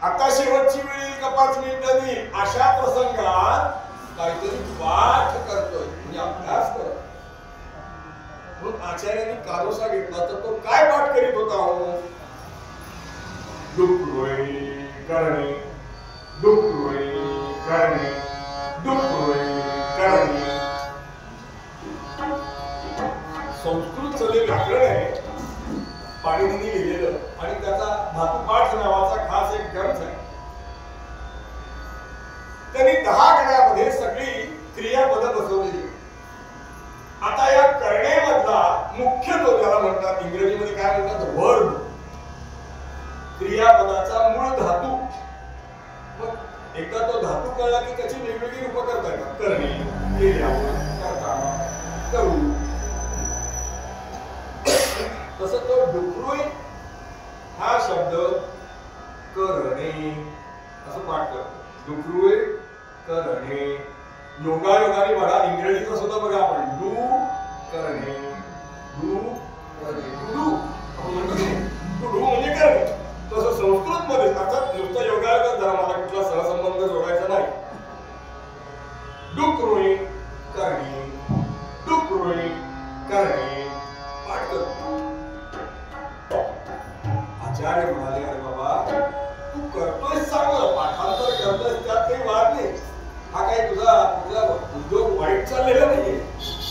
आता शेवटची वेळ का 5 मिनिटांनी अशा प्रसंगात काहीतरी पाठ करतोय, म्हणजे अभ्यास करतोय. म्हणून आचार्यांनी कानोसा घेतला. तर तो काय पाठ करीत होता? डुकरोळी करणे, डुकरोळी करणे, डुकरोळी करणे. संस्कृतचं जे व्याकरण आहे पाणिनींनी लिहिलेलं, आणि त्याचा धातुपाठ नावाचा खास एक ग्रंथ आहे. त्यांनी 10 गण्यामध्ये सगळी क्रियापद बसवलेली. आता या करणेमधला मुख्य तो ज्याला म्हणतात, इंग्रजीमध्ये काय म्हणतात, वर्ब, क्रियापदाचा मूळ धातू. मग एकदा तो धातू कळला की त्याची वेगवेगळी रूपं करता येतात. करणे, केल्यावर, करता, करू. तसं तो डुकरोळी हा शब्द करणे असं पाठ करतो. डुकरोळी करणे. योगायोगाने बघा, इंग्रजीचा सुद्धा बघा आपण, डू करणे, डू करणे, डू डू म्हणजे करणे. तसं संस्कृत मध्ये अर्थात नुसतं योगायोग जरा मला कुठला सहसंबंध जोडायचा नाही. डुकरोळी करणे, डुकरोळी करणे पाठ करतो. आचार्य म्हणाले, अरे बाबा तू करतोय चांगलं, पाठांतर करतोय, त्यात काही वाद नाही. हा काही तुझा उद्योग वाईट चाललेला नाहीये,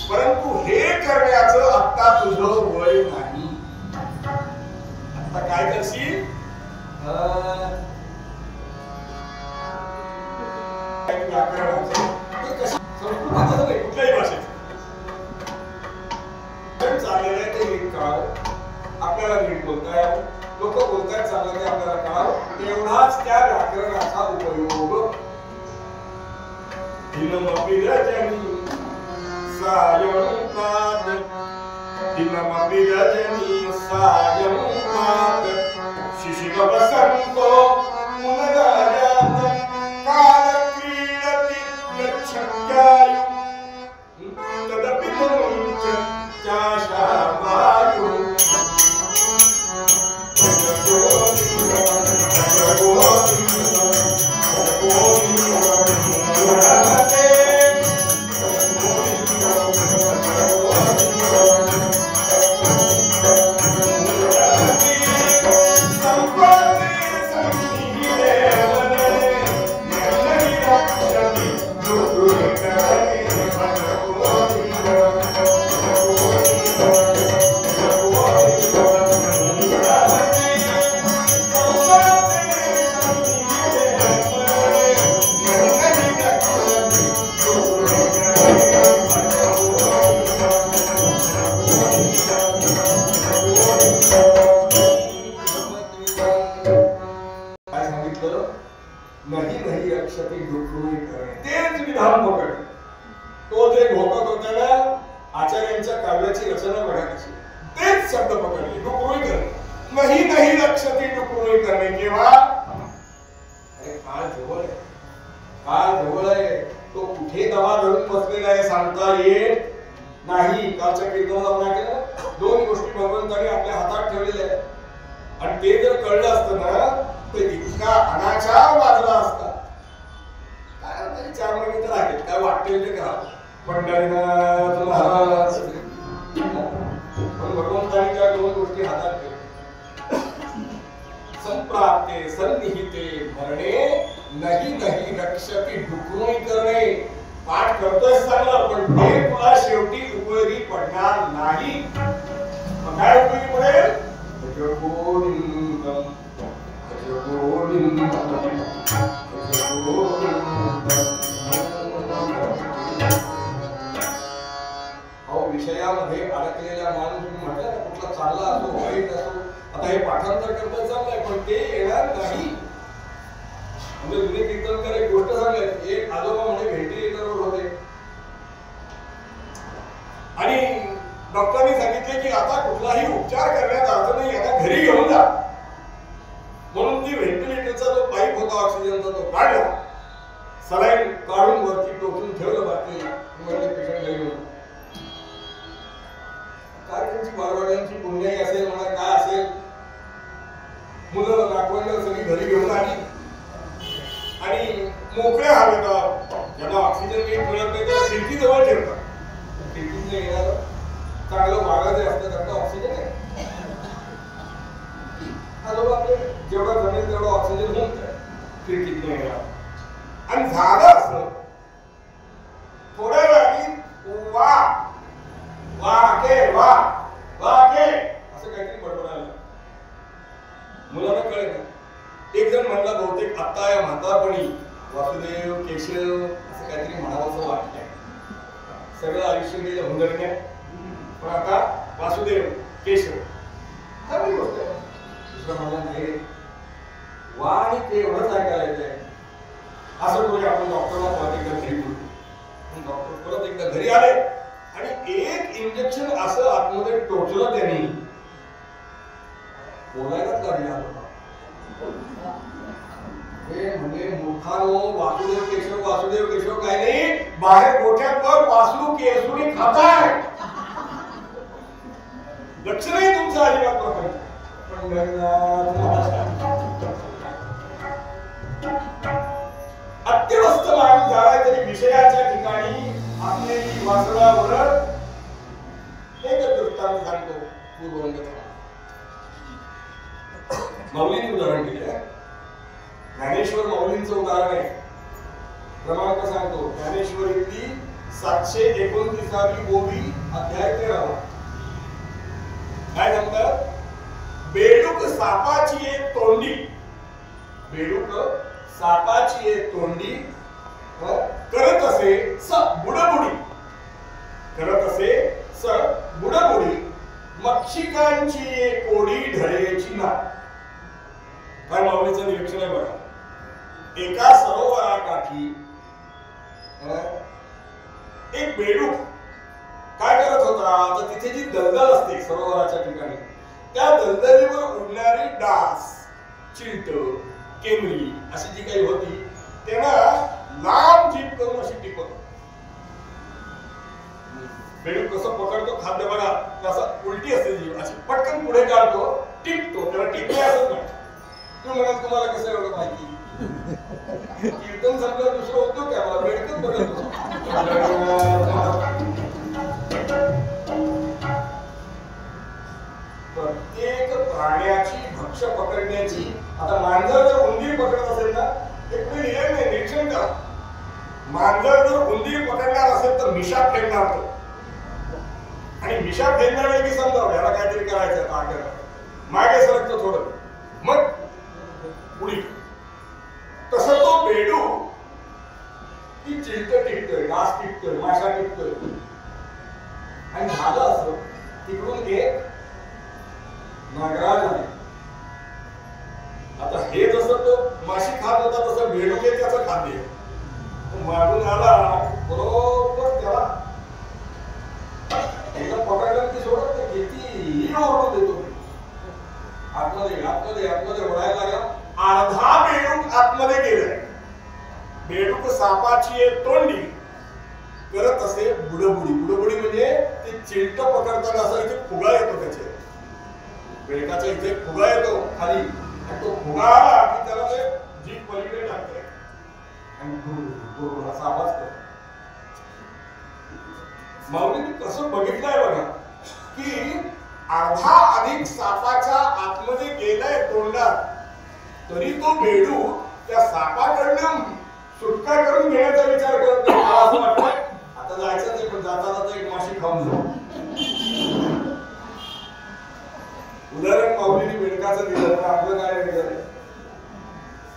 परंतु हे करण्याचं आता तुझं वय नाही. आता काय करशील? आपल्याला नीट बोलताय, लोक बोलतायत चांगलं ते आपल्याला कळावं, एवढाच त्या व्याकरणाचा उपयोग. दिनमपि रजनी सायंकात, दिनमपि रजनी सायंकात, शिशिर वसंतो मुनगायात, काल क्रीडति गच्छत्यायु, तदपि मुञ्च चाशावायु. विषयामध्ये अडकलेल्या माणूस म्हटलं ना, कुठला चालला असो वाईट असो, आता हे पाठांतर करता चाललंय पण ते येणार नाही. म्हणजे जुने कीर्तनकार एक गोष्ट सांगले, एक आजोबा म्हणजे व्हेंटिलेटरवर होते आणि डॉक्टरांनी सांगितले की आता कुठलाही उपचार करण्यात अर्थ नाही, आता घरी घेऊन जा. म्हणून ती व्हेंटिलेटरचा जो पाईप होता ऑक्सिजनचा तो काढला, सलाईन काढून वरती टोचून ठेवलं बाटलीला, म्हणजे पेशंट घरी घेऊन. काय त्यांची बालवाड्यांची पुण्याई असेल म्हणा काय असेल, मुलं नागवंड सगळी घरी घेऊन आली आणि मोकळ्या हवेत ज्यांना ऑक्सिजन मिळत नाही त्याला खिडकी जवळ ठेवतात. खिडकीतनं येणार चांगलं वारं जे असतं त्यातलं ऑक्सिजन आहे, आपले जेवढा जमेल तेवढा ऑक्सिजन होऊन जाईल खिडकीतनं येणार. आणि झालं असं थोड्या वेळाने वा वाके वा वाके असं काहीतरी बडबडायला मुलांना कळलं. एक जण म्हणला बहुतेक आता या म्हातारपणी वासुदेव केशव असं काहीतरी म्हणावंसं वाटतंय. सगळं आयुष्य गेलं हुंदडण्यात, पण आता वासुदेव केशव चांगली गोष्ट आहे. दुसरं म्हणला नाही वा आणि ते एवढंच ऐकायला येतंय. असं करूया आपण डॉक्टरला परत एकदा घरी बोलू. डॉक्टर परत एकदा घरी आले आणि एक इंजेक्शन असं आतमध्ये टोचलं त्यांनी, बोलायलाच लागले. हे म्हणजे मूर्खानो, वासुदेव केशव काय नाही, बाहेर गोठ्यात बघ वासू केसुनी खाताय, लक्ष नाही तुमचं अजिबात प्रपंच. अत्यवस्थ माणूस झालाय तरी विषयाच्या ठिकाणी असलेली वासनावर एकच दृष्टांत सांगतो. पूर्वरंग माऊलींनी उदाहरण दिले, ज्ञानेश्वर माऊलींचं उदाहरण आहे. क्रमांक सांगतो, ज्ञानेश्वरीतली 729वी ओवी अध्याय 13. काय सांगतात? बेडूक सापाची एक तोंडी, बेडूक सापाची एक तोंडी करत असे स बुडबुडी, करत असे स बुडबुडी, मक्षिकांची कोडी ढळेची ना. काय माऊलीचं निरीक्षण आहे बघा. एका सरोवराकाठी एक बेडूक काय करत होता, तर तिथे जी दलदल असते सरोवराच्या ठिकाणी, त्या दलदलीवर उडणारी डास, चिलट, केमरी अशी जी काही होती, तेव्हा लांब जीभ करून अशी टिपत. बेडूक कसं पकडतो खाद्य बघा, असं उलटी असते जीभ, अशी पटकन पुढे काढतो, टिपतो. त्याला टिपणे असत नाही. तुम्ही म्हणाल तुम्हाला कसं एवढं माहिती? कीर्तन संपलं दुसरं उद्योग काय, मला बेडकच बघत. प्रत्येक प्राण्याची भक्ष पकडण्याची, आता मांजर जर उंदीर पकडत असेल ना, एक निरीक्षण करा. मांजर जर उंदीर पकडणार असेल तर मिशा फेडणार तो, आणि मिशा फेडणार वेळी की समजावं याला काहीतरी करायचं आहे, मागे सरकतो थोडं, मग उडी. तसं तो बेडू ती चिलट टिकतोय, डास टिकतोय, माशा टिकतोय, आणि झालं असं तिकडून एक नागराज आहे. आता हे जसं तो माशी खात होता तसं बेडूके त्याचं खाद्य मागून आला, बरोबर त्याला एकदा पकडलं की सोडत नाही, किती ओरडू देतो. आतमध्ये आतमध्ये आतमध्ये ओढायला लागला. अर्धा बेडूक आतमध्ये गेलाय. बेडूक सापाची एक तोंडी करत असे बुडबुडी. बुडबुडी म्हणजे ते चिलट पकडताना असं इथे फुगा येतो, त्याचे बेडकाच्या इथे फुगा येतो खाली, आणि तो फुगा आला की त्याला ते जीभ पलीकडे टाकते आणि असा आवाज करतो. माऊलींनी कसं बघितलंय बघा की अर्धा अधिक सापाच्या आतमध्ये गेलाय तोंडात, तरी तो बेडू त्या सापाकडनं सुटका करून घेण्याचा विचार करत नाही. असं वाटतंय आता जायचं ते, पण जाता जाता एक माशी खाऊन जाऊ. उदाहरण माऊलीने बेडकाचं दिलं, तर आपलं काय वेगळं आहे?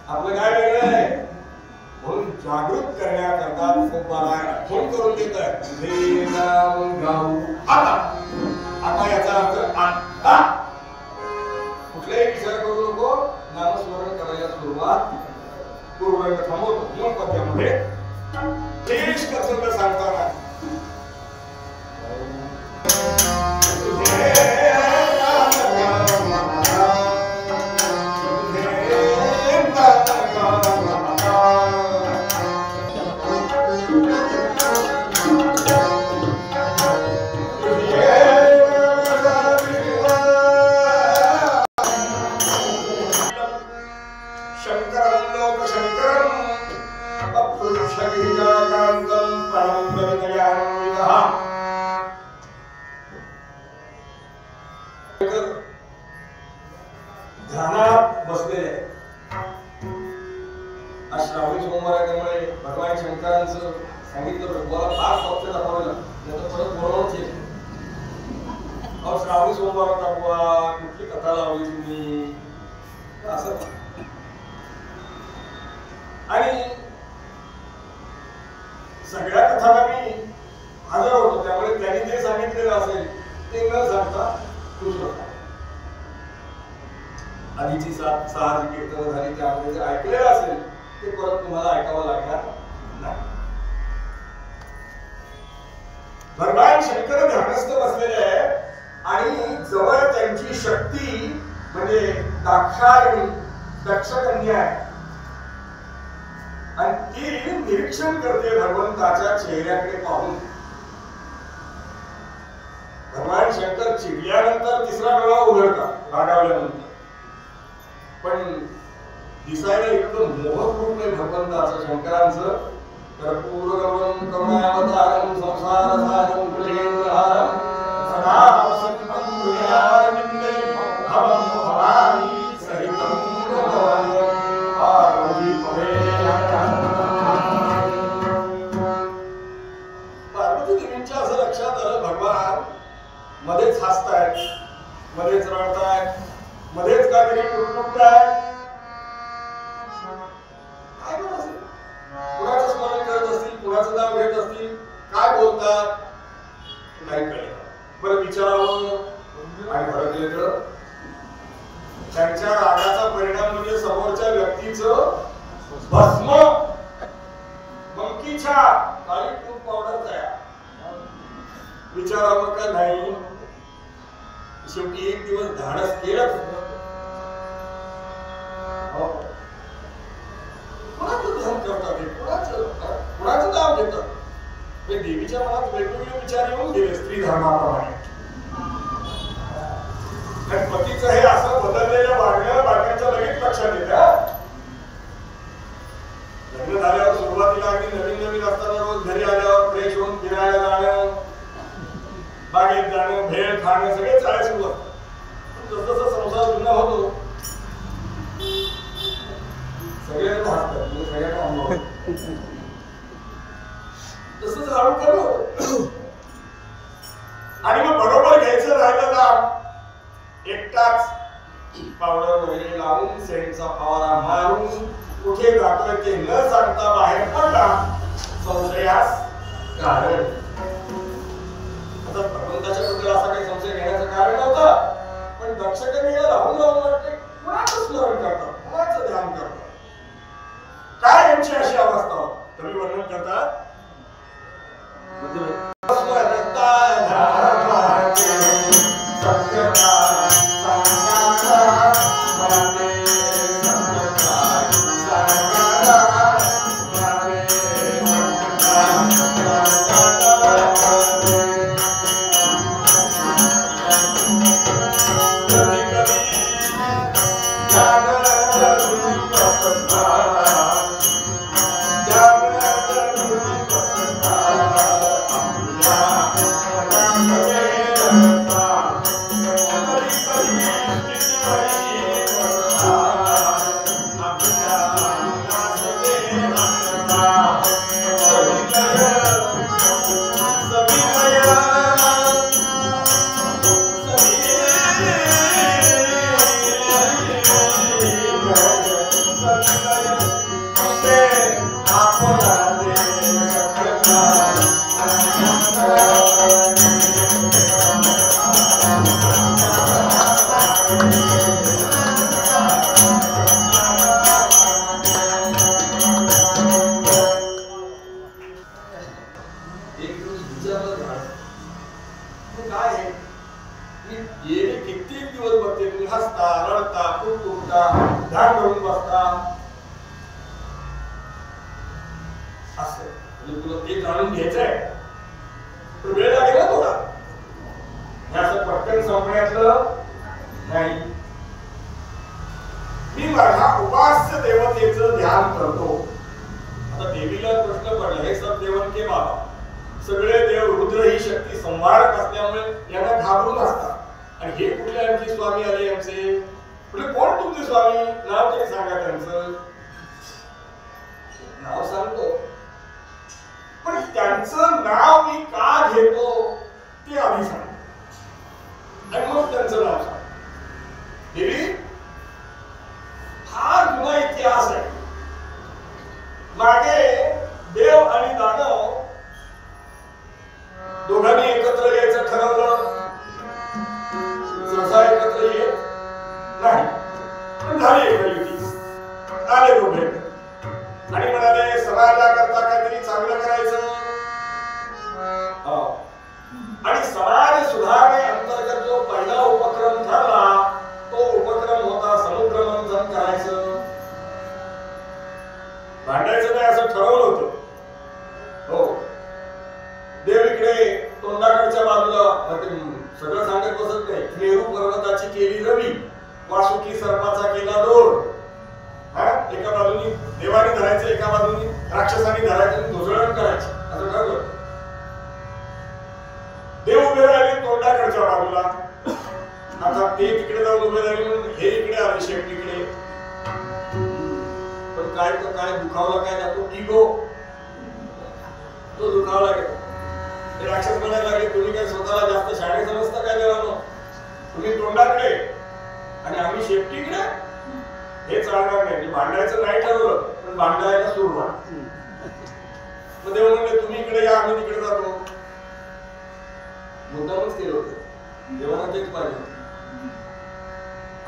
आपलं काय वेगळं आहे? म्हणून जागृत करण्याकरता फोन करून देत आहे. आता याचा अर्थ आता कुठलाही विचार करू नको, नामस्मरण करायला सुरुवात पूर्वरंग थांबवतो. मूळ पद्यामध्ये देश कर्तव्य सांगताना ध्यानात बसलेले आहे. आज श्रावणी सोमवार आहे, त्यामुळे भगवान शंकरांचं सांगितलं मला फार फक्त दाखवलं, त्याचं परत बोलवूनच येईल. अहो श्रावणी सोमवार दाखवा, कुठली कथा लावली तुम्ही असं. आणि सगळ्या कथाला मी हजर होतो, त्यामुळे त्यांनी जे सांगितलेलं असेल ते न सांगता दुसरं आधीची 6 जी कीर्तन झाली त्यामध्ये जे ऐकलेलं असेल ते परत तुम्हाला ऐकावं लागणार नाही. भगवान शंकर ध्यानस्थ बसलेले आहे, आणि जवळ त्यांची शक्ती म्हणजे दाक्षायणी दक्षकन्या आहे, आणि ती निरीक्षण करते भगवंताच्या चेहऱ्याकडे पाहून. भगवान शंकर चिडल्यानंतर तिसरा डोळा उघडतात रागावल्यानंतर, पण दिसायला इतकं मोहक रूप नाही भगवंताचं शंकरांचं. कर्पूरगौरं करुणावतारं संसारसारं कुलेन्द्रहारं सदा वसन्तं हृदयारविन्दे भवं भवानी सहितं पार्वती पार्वती देवींच्या असं लक्षात आलं, भगवान मध्येच हसतायत, मध्येच रडतायत, मध्येच काहीतरी टुकटुकतायत. काय करत असेल? कुणाचं स्मरण करत असतील, कुणाचं नाव घेत असतील, काय बोलतात नाही कळत. बरं विचारावं भडकले तर त्यांच्या रागाचा परिणाम म्हणजे समोरच्या व्यक्तीचं भस्म मंकीच्या काळी तूप पावडर तयार विचारावं का नाही. शेवटी एक दिवस धाडस केलंच. कुणाचं ध्यान करतात हे, कुणाचं नाव घेतात. देवीच्या मनात वेगवेगळे विचार येऊन गेले स्त्री धर्माप्रमाणे. पतीचं हे असं बदललेलं वागणं बायकांच्या लगेच लक्षात येतं. लग्न झाल्यावर सुरुवातीला अगदी नवीन नवीन असताना रोज घरी आल्यावर फ्रेश होऊन फिरायला जाणं, बागेत जाणं, भेळ खाणं सगळे चाळे सुरू असतात. पण जसं संसार जुना होतो सगळ्यांना हसतात, म्हणजे सगळ्यांना अनुभव तसंच हळू कमी होतं. आणि मग बरोबर घ्यायचं राहिलं ना एकटाच पावडर वगैरे लावून सेंटचा फवारा मारून कुठे जातोय ते न सांगता बाहेर पडला संशयास कारण. आता भगवंताच्या बद्दल असा काही संशय घेण्याचं कारण नव्हतं, पण दक्षकने राहून राहून वाटते कुणाचं स्मरण करतात, कुणाचं ध्यान करतात. काय यांची अशी अवस्था होती. कवी वर्णन करतात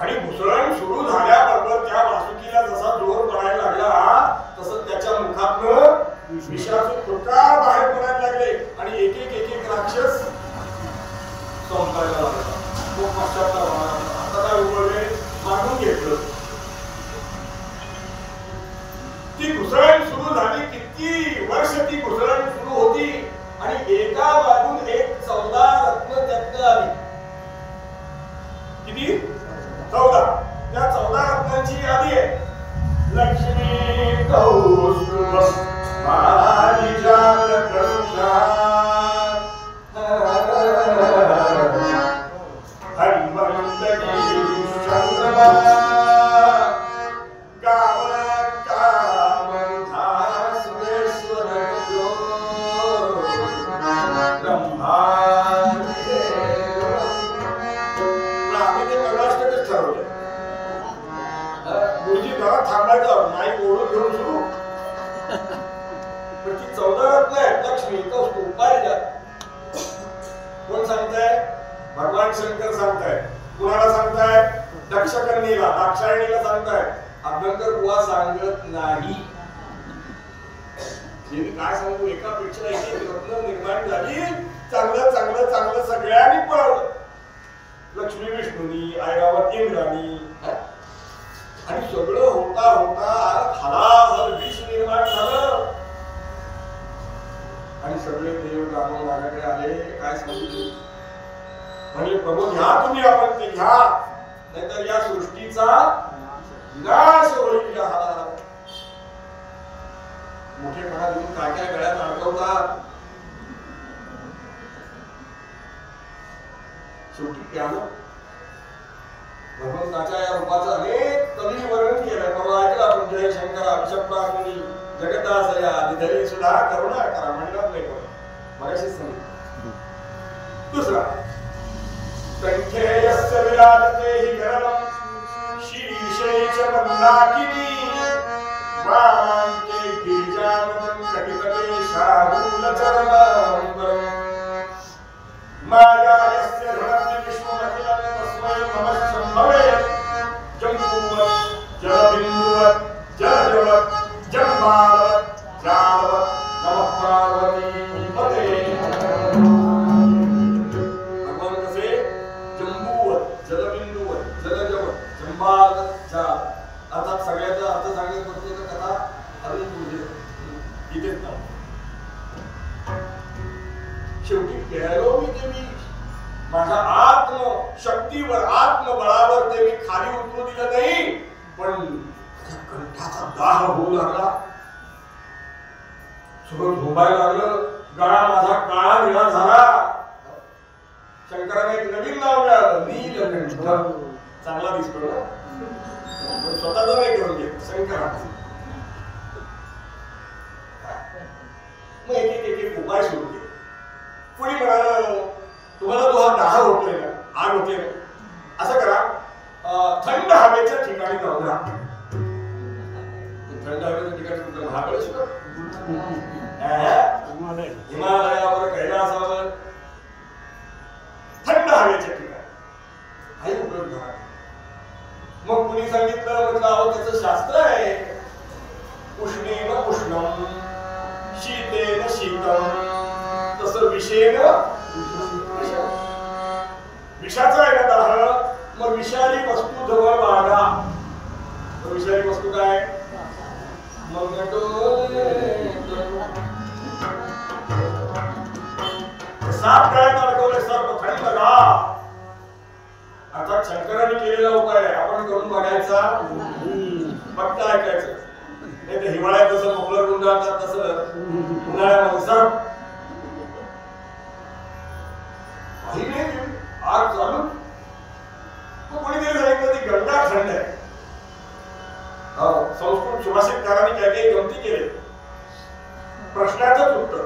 आणि घुसळण सुरू झाल्याबरोबर त्या वासुकीला जसा जोर पडायला लागला तसं त्याच्या मुखातनं विषाचे प्रकार बाहेर पडायला लागले आणि एक एक एक एक राक्षस संपायला लागला. तो पश्चाताप आता काय उपयोगे मागून घेतलं. ती घुसळण सुरू झाली. किती वर्ष ती घुसळण सुरू होती आणि एका बाजून एक 14 रत्न त्यातनं आली. किती? 14. त्या 14 रत्नांची यादी आहे. लक्ष्मी कौस्तुभ पारिजात करुषा हनुमंतकी चंद्रमा थांबायचं नाही ओढून घेऊन सुरू. पण ती 14 रत्न आहेत. लक्ष्मी कौस्तुभ पारिजात. कोण सांगताय? भगवान शंकर सांगताय. कुणाला सांगताय? दक्षकन्येला दाक्षायणीला सांगताय. अभ्यंकर बुवा सांगत नाही. देवी काय सांगू, एकापेक्षा एक रत्न निर्माण झाली. चांगलं चांगलं चांगलं सगळ्यांनी पळवलं. लक्ष्मी विष्णूनी, ऐरावत इंद्राणी आणि सगळं होता होता हलाहल विष निर्माण झालं आणि सगळे देव जाणून माझ्याकडे आले. काय सांगितले? म्हणजे प्रभू घ्या तुम्ही, आपण ते घ्या, नाहीतर या सृष्टीचा विनाश होईल. या हलाहल मोठेपणा देऊन काय काय गळ्यात अडकवतात. शेवटी प्यालो. भगवंताच्या या रूपाचं अनेक कवी वर्णन केलंय. परवा ऐकलं आपण, जय शंकर अक्षप्राग्नी जगदासया निधरी सुधा करुणा करा म्हणलं नाही कोण मगाशी सांगितलं. दुसरा कंठेयस्य विराजते हि गरलम शीर्षेच मंदाकिनी वामांके गिरिजानदं कटितटे शाहूलचरणं मायायस्य ऋणं विष्णुमखिलं तस्मै नमः शंभवे जम्बूवत् जलबिन्दुवत् जलजवत् जम्बालवत् जालवत् नमः पार्वतीपते. भगवान कसे? जम्बूवत् जलबिंदुवत् जलजवत् जम्बालवत् जाल. अर्थात सगळ्याचा अर्थ सांगत प्रत्येक कथा अजून पुढे इथेच ना. शेवटी प्यालो मी ते मी माझ्या आत्म शक्तीवर आत्मबळावर ते मी खाली उतरू दिलं नाही. पण कंठाचा दाह होऊ लागला. सगळं झोपायला लागलं. गळा माझा काळा निळा झाला. शंकराने एक नवीन नाव मिळालं, नीलकंठ. चांगला दिसतो ना, पण स्वतःच नाही करून घेत शंकराचं. मग एक एक उपाय सुरू केले. पुढे म्हणाल तुम्हाला तो हा दाह होतोय ना, आग होते ना, असं करा थंड हवेच्या ठिकाणी जाऊन राहा. थंड हवेच्या ठिकाणी कुठं? महाबळेश्वर, हिमालयावर, कैलासावर थंड हवेच्या ठिकाणी काही उपयोग झाला. मग कुणी सांगितलं, म्हटलं अहो त्याचं शास्त्र आहे. उष्णेन उष्णम शीतेन शीतम तसं विषेन विषाचा आहे ना दाह. मग विषारी वस्तू जवळ बाळगा. विषारी वस्तू काय? मग साप गळ्यात अडकवले, सर्प थंड लगा. अर्थात शंकरांनी केलेला उपाय आपण करून बघायचा, फक्त ऐकायचं. नाही तर हिवाळ्यात जसं मोकळं गुंडाळतात तसं उन्हाळ्यामध्ये सर्प आग चालू. कोणीतरी सांगितलं ती गंगा थंड आहे. संस्कृत सुभाषितकारांनी काय काही गमती केले. प्रश्नाचंच उत्तर,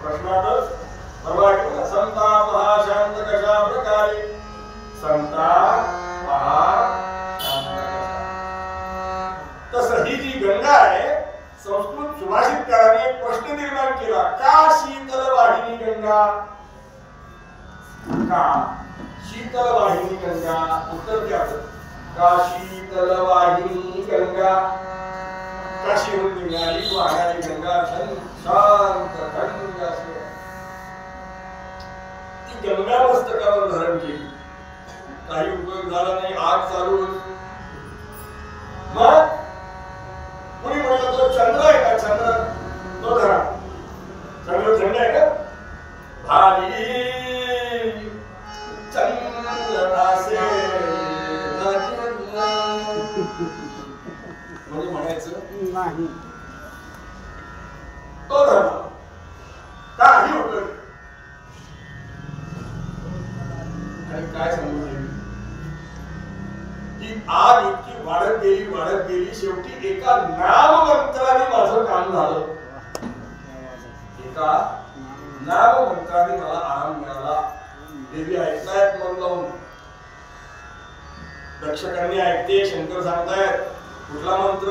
प्रश्नातच परवा ऐकलं, संताप हा शांत कशा प्रकारे, संताप हा शांत कशा. तसं ही जी गंगा आहे, संस्कृत सुभाषितकारांनी एक प्रश्न निर्माण केला, का शीतल वाहिनी गंगा? का शीतल वाहिनी गंगा? उत्तर द्यायचं काशी तलवाहिनी गंगा, काशीहून निघाली वाहणारी गंगा शांत थंड अशी ती गंगा मस्तकावर धारण केली. काही उपयोग झाला नाही, आग चालू. मग कुणी म्हणलं तो चंद्र आहे का? चंद्र तो धरा. चंद्र थंड आहे का? भाली चंद्रदासे म्हणजे म्हणायचं नाही तो धर्म काही उपयोग. आणि काय सांगू की आग इतकी वाढत गेली शेवटी एका नाममंत्राने माझं काम झालं. एका नाममंत्राने मला आराम मिळाला. देवी ऐकतायत मन लावून, दक्षकन्या ऐकते, शंकर सांगतायत. कुठला मंत्र?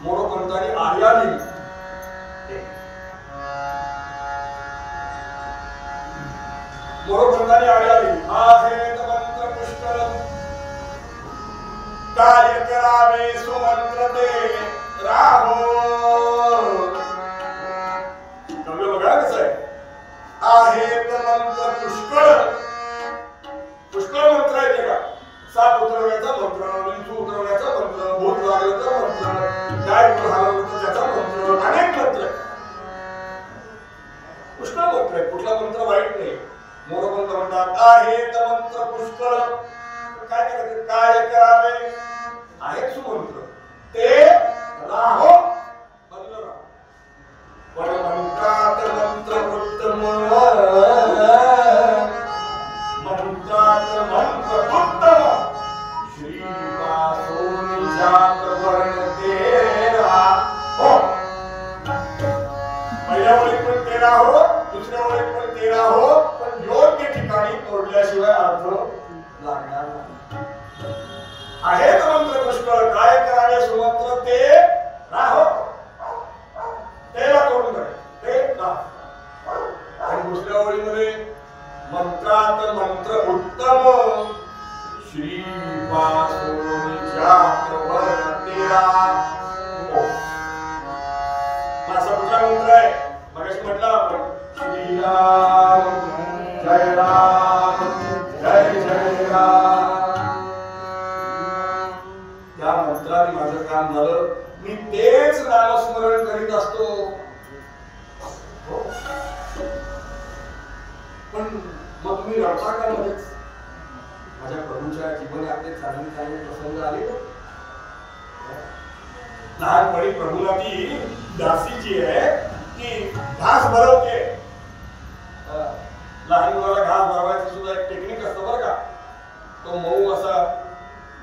मोरोपंतांनी आर्या लिहिली. मोरोपंतांनी आर्या लिहिली. आहे मंत्र पुष्कर कार्य करावे सुमंत्र ते राहो. कवलं बघा कसं आहे. आहेत मंत्र पुष्कळ. पुष्कळ मंत्र आहे का? साप उतरवण्याचा मंत्र, विंचू उतरवण्याचा मंत्र, भूत लागल्याचा मंत्र, गाय हलवलं तर त्याचा मंत्र, अनेक मंत्र. पुष्कळ मंत्र आहे, कुठला मंत्र वाईट नाही. मोरोपंत म्हणतात आहेत मंत्र पुष्कळ. काय करायचं? काय करावे? आहेत सुमंत्र ते राहो. पण मंत्रात मंत्र उत्तम, मंत्रात मंत्र उत्तम, श्रीवासोनिजात वर्ण तेरा हो. पहिल्या ओळीत पण तेरा हो, दुसऱ्या ओळीत पण तेरा हो, पण योग्य ठिकाणी तोडल्याशिवाय अर्थ लागणार नाही. आहेत मंत्र पुष्कळ, काय करावे सुमंत्र ते राहो. तेला तोडून ते राहो. आणि दुसऱ्या ओळीमध्ये मंत्रात मंत्र उत्तम, श्रीवासोनिजात वर्ण तेरा हो. असा कुठला मंत्र आहे? मगाशी म्हटलं आपण श्रीराम जय राम जय जय राम. त्या मंत्राने माझं काम झालं. मी तेच नामस्मरण करीत असतो. पण मग तुम्ही रडता का मध्येच? माझ्या प्रभूच्या जीवनातले चांगले चांगले प्रसंग आले. लहानपणी प्रभूला ती दासी जी आहे ती घास भरवते. लहान मुलाला घास भरवायचं सुद्धा एक टेक्निक असतं बरं का. तो मऊ असा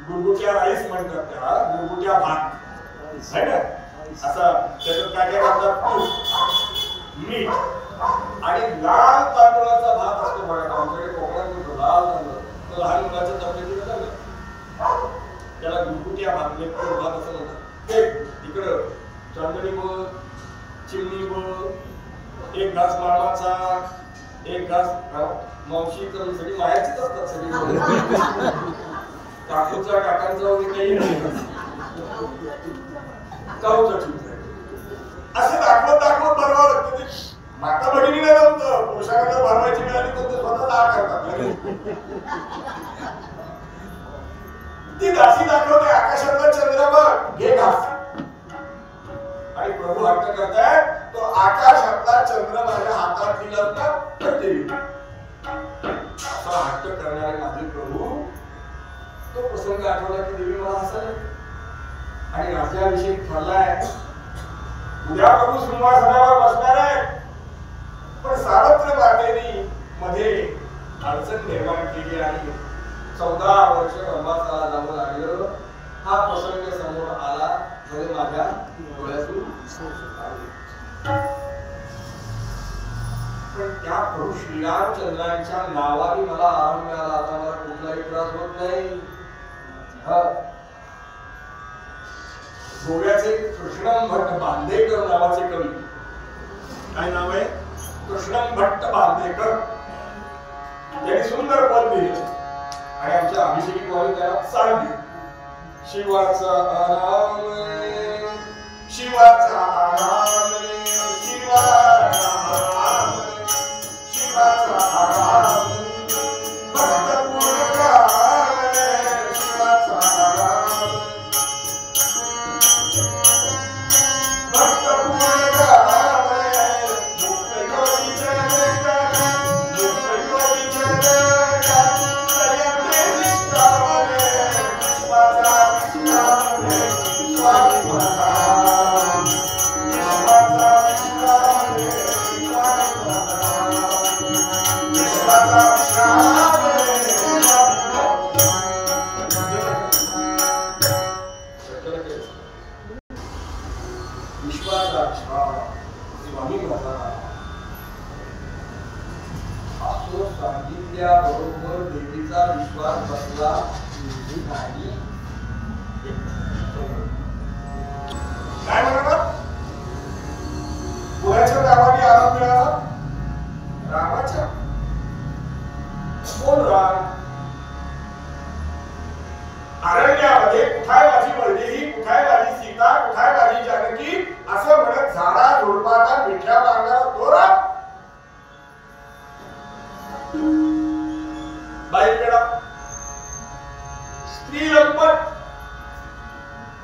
गुरगुट्या राईस म्हणतात त्याला, गुरगुट्या भात है ना. असा त्याच्यात काय काय घालतात? तूप, मीठ आणि लाल तांदळाचा भात असतो बघा. आमच्याकडे कोकणात मिळतो लाल तांदूळ. तो लहान मुलाच्या तब्येतीला चांगलं. त्याला गुरगुट्या भात, लेपटोर भात असं म्हणतात. ते तिकडं चांदणी बघ, चिमणी बघ, एक घास मामाचा, एक घास मावशी, तर सगळी मायाचीच असतात सगळी. काकूचा काकांचा वगैरे काही नाही. काऊचा ठीक आहे असं दाखवत बनवावं लागतं. माता भगिनी नाही जमतं. पोशाखाला बनवायची मिळाली तर ते स्वतः दाग करतात. ती दासी दाखवते आकाशातला चंद्र बघ, घे घास. आणि प्रभू हट्ट करतायत तो आकाशातला चंद्र माझ्या हातात दिला तर देवी. असा हट्ट करणारे माझे प्रभू. तो प्रसंग आठवला की देवी मला हसायला. आणि राज्याभिषेक ठरलाय. उद्या प्रभू सिंहासनावर बसणार आहे. पण सावत्र मातेने मध्ये अडचण निर्माण केली आणि 14 वर्ष वनवासाला जावं लागलं. हा प्रसंग समोर आला म्हणजे माझ्या डोळ्यातून पण त्या प्रभू श्रीरामचंद्रांच्या नावाने मला आराम मिळाला. आता मला कुठलाही त्रास होत नाही. गोव्याचे कृष्णम भट्ट बांदेकर नावाचे कवी. काय नाव आहे? कृष्णम भट्ट बांदेकर. त्यांनी सुंदर पद लिहिलं. आणि आमच्या अभिषेकी भावाने त्याला साथ दिली. शिवाचा आराम रे, शिवाचा आराम रे, शिवाचा आराम रे, शिवाचा आराम रे, भक्त पूर्ण रे, शिवाचा आराम रे, भक्त पूर्ण रे, मुक्त योगीचे रे, मुक्त योगीचे रे, सयते निष्काम रे, विश्वाचा विश्राम रे, स्वामी महाराज, विश्वाचा विश्राम रे, स्वामी महाराज, विश्वाचा विश्राम रे, विश्वाचा विश्राम स्वामी महाराज. असो सांगितल्याबरोबर देवीचा विश्वास बसला नाही. काय म्हणतात? कोणाच्या नावाने आराम मिळाला? रामाच्या. कोण राम? अरण्यामध्ये कुठाय माझी वैदेही, कुठाय माझी सीता, कुठाय माझी जानकी असं म्हणत झाडा झुडपाला मिठ्या मारणारा तो राम. बाईपेडा स्त्री लंपट.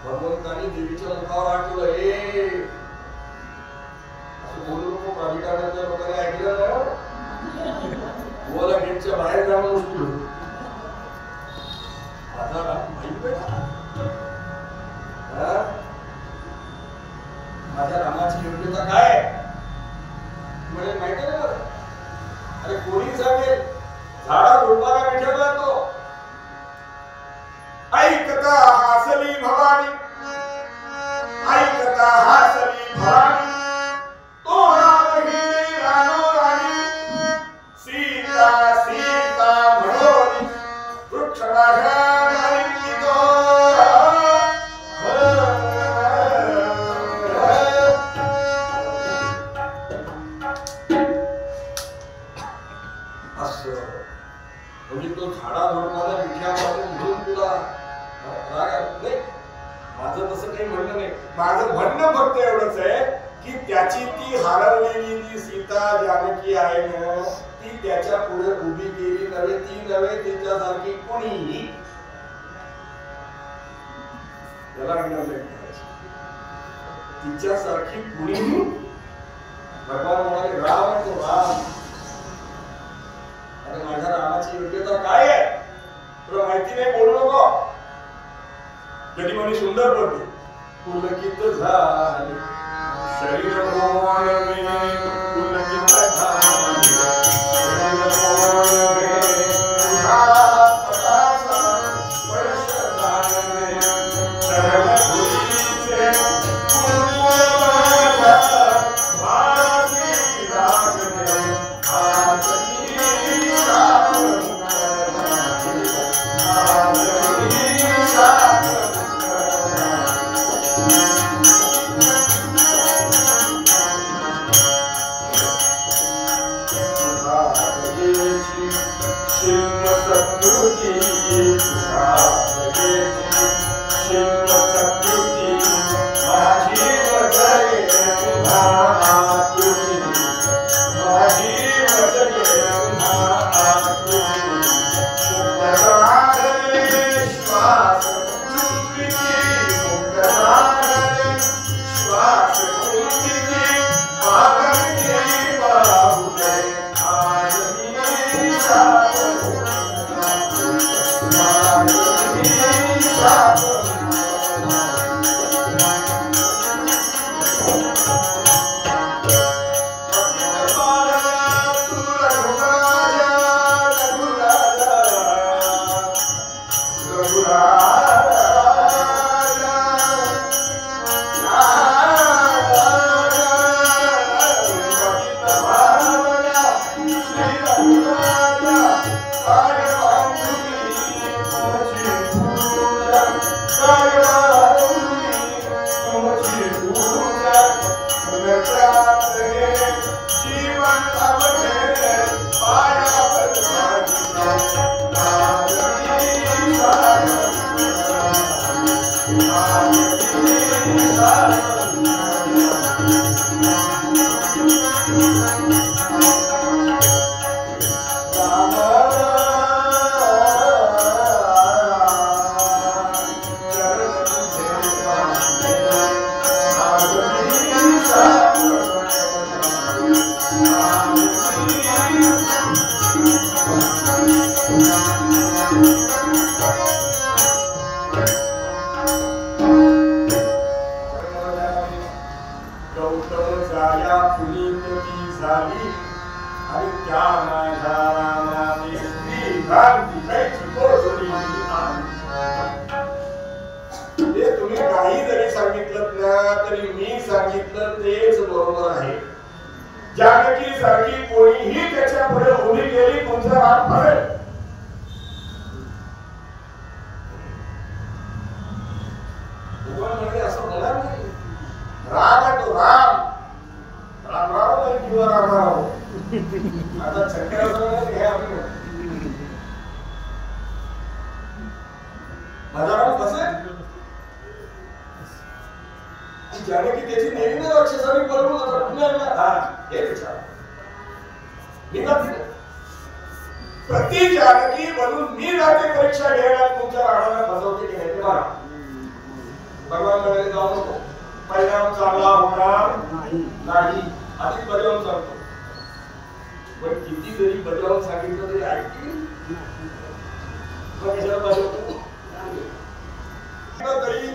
भगवंतांनी देवीच्या मुखावर आठवलं, हे असं बोलू नको. प्राधिकरणाच्या लोकांनी ऐकलं नाही. बोला गेटच्या बाहेर जाणं मुश्किल होतं. माझा रामाची योग्यता काय म्हणजे माहिती ना मला. अरे कोणी सांगेल झाडा झुडपाला मिठ्या मारतो. ऐकता हासली भवानी, ऐकता हासली भवानी, तो राम हिरी रानो राणी, सीता सीता म्हणोनी वृक्ष माझ्या म्हणजे तो झाडा झोडपाला मिठ्या मारून घेऊन तुला राग नाही. माझं तसं काही म्हणणं नाही. माझं म्हणणं फक्त एवढंच आहे की त्याची ती हरवलेली जी सीता जानकी आहे ना, ती त्याच्या पुढे उभी केली नव्हे. ती नव्हे तिच्यासारखी कोणी. त्याला तिच्यासारखी कुणी. भगवान म्हणाले राम आहे तो राम. माझ्या रामाची योग्यता काय आहे तुला माहिती नाही. बोलू नको. कधी म्हणे सुंदर पडते पुलकित झाले शरीर मोहने, पुलकित झाले शरीर मोहने, तुझा पदाचा स्पर्श झाले, चरण धुलीचे कुंकुम वासी लागले, आजही जीवन सांगितलं तेच बरोबर आहे. जानकी सारखी कोणीही त्याच्या पुढे उभी केली तुमचा राग भरेल. म्हणजे असं होणार नाही. राग आहे तो राम रामराव नाही किंवा रामराव. आता चक्राचं घ्या आपण माझा राम कसे जानकी त्याची नेहमी राक्षसाने पळवून आता पुन्हा हे विचार प्रति जानकी म्हणून मी जाते परीक्षा घ्यायला तुमच्या राणाला फसवते की नाही बघा. भगवान म्हणाले जाऊ नको परिणाम चांगला होणार नाही आधी बजावून सांगतो. पण किती जरी बजावून सांगितलं तरी ऐकतील कशाला बजावतो तरी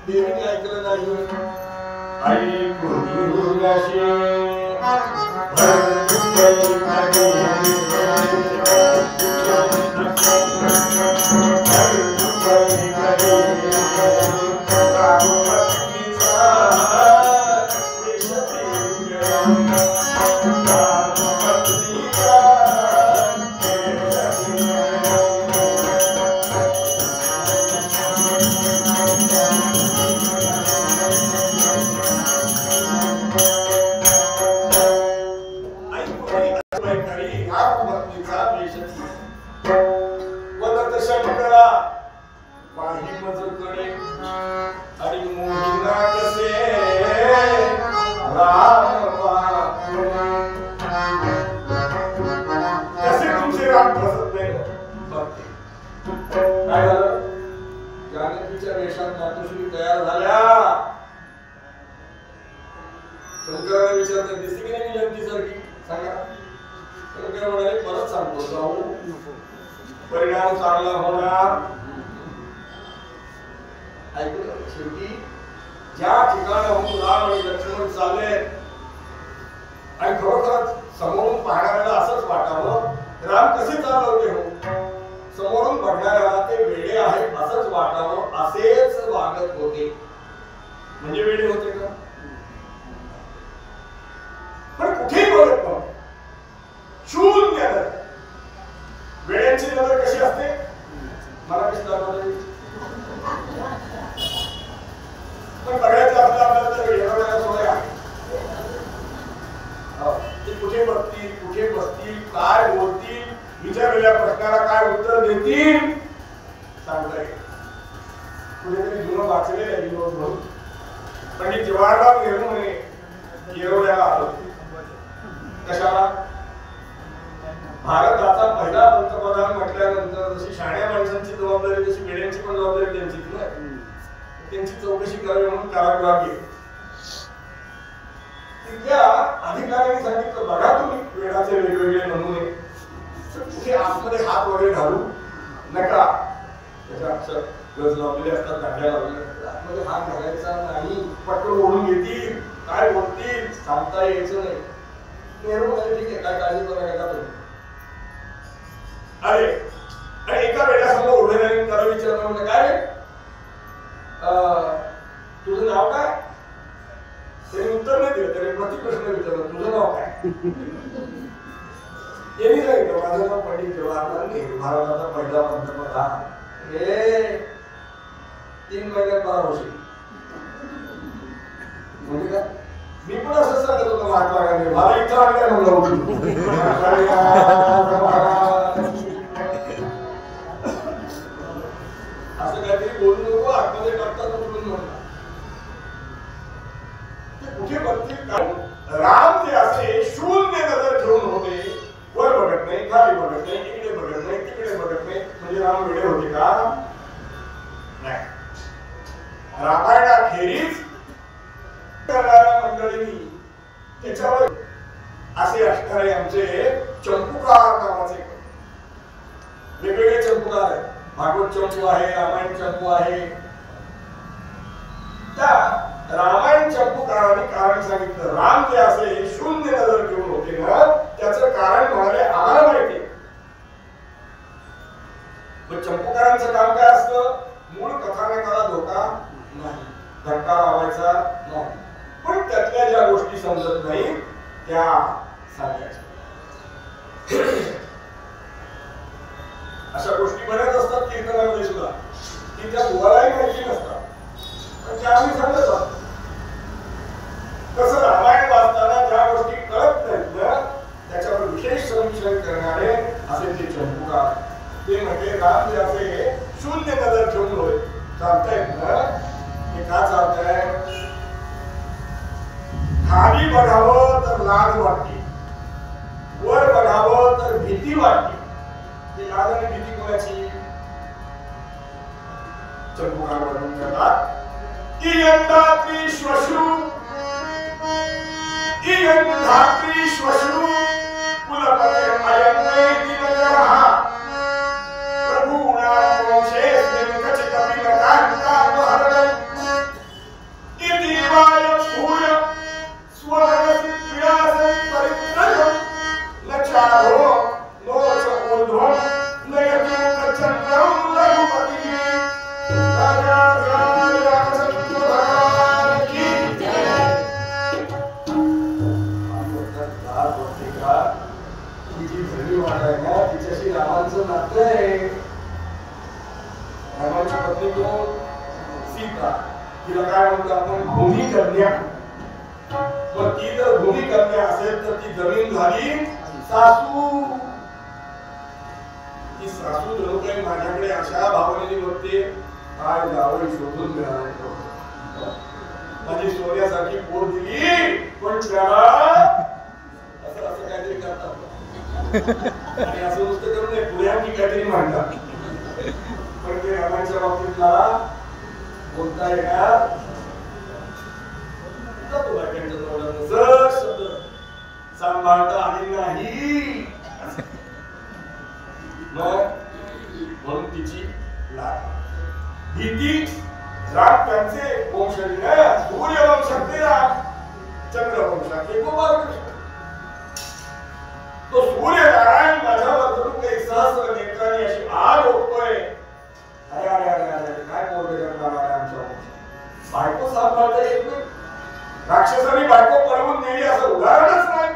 देवीने ऐकलं नाही. आई परिणाम चांगला होणार. ऐकलं शेवटी ज्या ठिकाणाहून राम आणि लक्ष्मण चालले आणि खरोखरच समोरून पाहणाऱ्याला असंच वाटावं राम कसे चालले होते हो. समोरून बघणाऱ्याला ते वेडे आहेत असंच वाटावं असेच वागत होते. म्हणजे वेडे होते का. पण कुठेही बघत नव्हते. शून्य नजर. वेड्यांची नजर कशी असते मला कशी दाखवली. पण बघायचं आपल्याला तर येणाऱ्या सोया ते कुठे बघतील कुठे बसतील काय बोलतील विचारलेल्या प्रश्नाला काय उत्तर देतील सांगता येईल. कुठेतरी जुनं वाचलेलं आहे विनोद म्हणून. पंडित जवाहरलाल नेहरू म्हणे येरवड्याला आलो. कशाला. भारताचा पहिला पंतप्रधान म्हटल्यानंतर जशी शाण्या माणसांची जबाबदारी तशी वेड्यांची पण जबाबदारी त्यांचीच ना. त्यांची चौकशी करावी म्हणून कारागृहात गेले. तिथल्या अधिकाऱ्यांनी सांगितलं बघा तुम्ही वेडाचे वेगवेगळे नमुने कुठे आतमध्ये हात वगैरे घालू नका. त्याच्या अक्षर गज लावलेले असतात दांड्या लावलेल्या आतमध्ये हात घालायचा नाही. पटकन ओढून घेतील काय बोलतील सांगता यायचं नाही. नेहरू म्हणाले ठीक आहे काय काळजी करू नका तुम्ही. अरे आणि एका वेळेसमोर उभे राहील त्याला विचारलं म्हणजे काय रे तुझं नाव काय. त्यांनी उत्तर नाही दिलं. त्याने प्रतिप्रश्न विचारला तुझं नाव काय. यांनी सांगितलं माझं नाव पंडित जवाहरलाल नेहरू भारताचा पहिला पंतप्रधान. हे 3 महिन्यात बारा होशील. म्हणजे काय मी पण असंच सांगत होतो महात्मा गांधी मला इथं आणलंय म्हणलं असं काहीतरी बोलू नको आतमध्ये टाकतात उठून म्हणतात. ते कुठे बघतील काय. राम जे असे शून्य नजर ठेवून होते. वर बघत नाही खाली बघत नाही इकडे बघत नाही तिकडे बघत नाही. म्हणजे राम वेडे होते का नाही. रामायणाखेरीज मंडळींनी त्याच्यावर असे असणारे आमचे चंपूकार नावाचे वेगवेगळे चंपूकार आहेत. भागवत चंपू आहे रामायण चंपू आहे. त्या रामायण चंपूकारांनी कारण सांगितलं राम जे असे शून्य नजर ठेवून होते ना त्याचं कारण म्हणाले आम्हाला माहिती. पण चंपूकारांचं काम काय असतं मूळ कथानकाला धोका नाही धक्का लावायचा नाही. पण त्यातल्या ज्या गोष्टी समजत नाही त्या सांगायच्या. अशा गोष्टी बऱ्याच असतात कीर्तनामध्ये सुद्धा की त्या बुवालाही माहिती नसतात, पण त्या आम्ही सांगत असतो. तसं रामायण वाचताना ज्या गोष्टी कळत नाहीत ना त्याच्यावर विशेष संशय करणारे असे ते चंपूकार. ते म्हणजे राम जे असे शून्य नजर ठेवून होय चालतायत ना, हे का चालतंय? खाली बघावं तर लाज वाटते, वर बघावं तर भीती वाटते. ही लाज आणि भीती कोणाची? चंपूकार वर्णन करतात की यंदात्री श्वश्रू धात्री श्वश्रू कुलपते अयन्ने दिनकरः प्रभूणां वंशेऽस्मिन् कचित् अपि न कान्तापहरणम् इति वाय भूय स्वमनसि क्रियासं परित्रयम् न चारो नो च ऊर्ध्वं न यतिमुखचन्द्रं रघुपतिः राजा रामचंद्र भगवान की तिच्याशी रामांचं नातं आहे. रामाची पत्नी कोण? सीता. तिला काय म्हणतो आपण? भूमिकन्या. मग ती जर भूमिकन्या असेल तर ती जमीन झाली सासू. ती सासू जणू काही माझ्याकडे अशा भावनेने बघते, काय जावई शोधून मिळालं, माझी सोन्यासारखी पोर दिली, पण त्याला असं असं काहीतरी करतात. आणि असं नुसतं करून नाही, पुढे आम्ही काहीतरी मांडतात. पण ते रामाच्या बाबतीत मला बोलता येणार जातो बायकांच्या तोंडातून जर शब्द सांभाळता आले नाही. मग म्हणून तिची लाज भीती. राम त्यांचे वंशज सूर्यवंशातले राम, चंद्रवंशातले गोपालकृष्ण. तो सूर्यनारायण माझ्यावर जणू काही सहस्र नेत्रांनी अशी आग ओढतोय. अरे अरे अरे अरे काय पोरगं जन्माला आलं आमच्या वंशात. बायको सांभाळता येत नाही. राक्षसाने बायको पळवून नेली असं उदाहरणच नाही.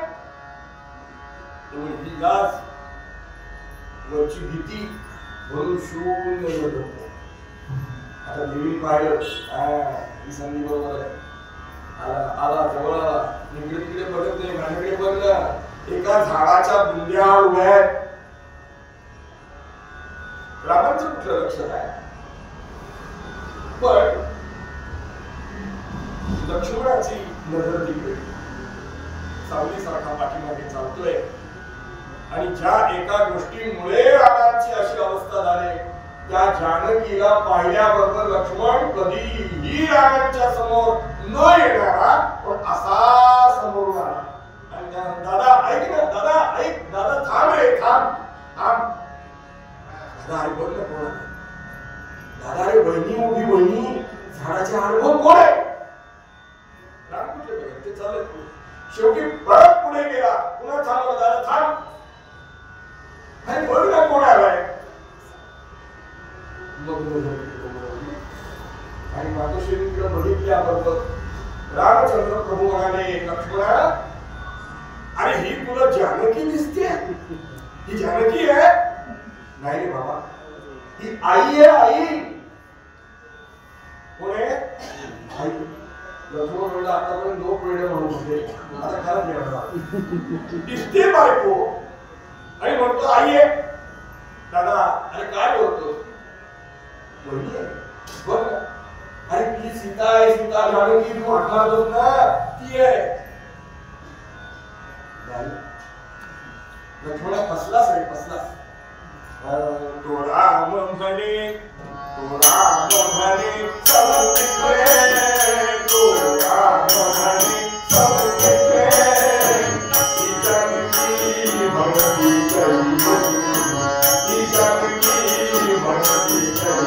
ही लाज, वरची भीती म्हणून शून्य होतो. आता देवी पाहिलं, ही संधी बरोबर आहे. आला जवळ आला, इकडे तिकडे बघत नाही, माझ्याकडे बघला. एका झाडाच्या बुंद्यावर उभ्या आहेत. रामांचं कुठलं लक्ष आहे? पण लक्ष्मणाची नजर तिकडे सावलीसारखा पाठीमागे चालतोय. आणि ज्या एका गोष्टीमुळे रामांची अशी अवस्था झाली, त्या जानकीला पाहिल्याबरोबर लक्ष्मण कधीही रामांच्या समोर न येणारा पण असा समोरून आला. आणि दादा ऐक ना, दादा ऐक, दादा थांब रे, थांब थांब. दादा अरे बघ ना कोण आहे. दादा रे बहिणी उभी, बहिणी झाडाच्या आडवं कोण आहे? राम कुठले बघा ते चालत पुढे. शेवटी परत पुढे गेला, पुन्हा थांबला. दादा थांब, अरे बघ ना कोण आलाय. आणि मातोश्रीकडे बघितल्याबरोबर रामचंद्र प्रभू म्हणाले, लक्ष्मणा अरे ही तुला जानकी दिसते? ही जानकी आहे? नाही रे बाबा, ही आई आहे. आई कोण आहे? आई. लक्ष्मण म्हणला आतापर्यंत लोक वेळ म्हणून होते, आता खरंच मिळाला दिसते बायको आणि म्हणतो आई आहे. दादा अरे काय बोलतो? बघ ना, अरे ती सीता आहे, सीता जानकी तू हाकणार होत ना, ती आहे. लक्ष्मणा फसलास रे, फसलास. तो राम म्हणे, तो राम म्हणे सब मिटले, तो राम म्हणे सब मिटले. ही जानकी म्हणती जय, ही जानकी म्हणती जय.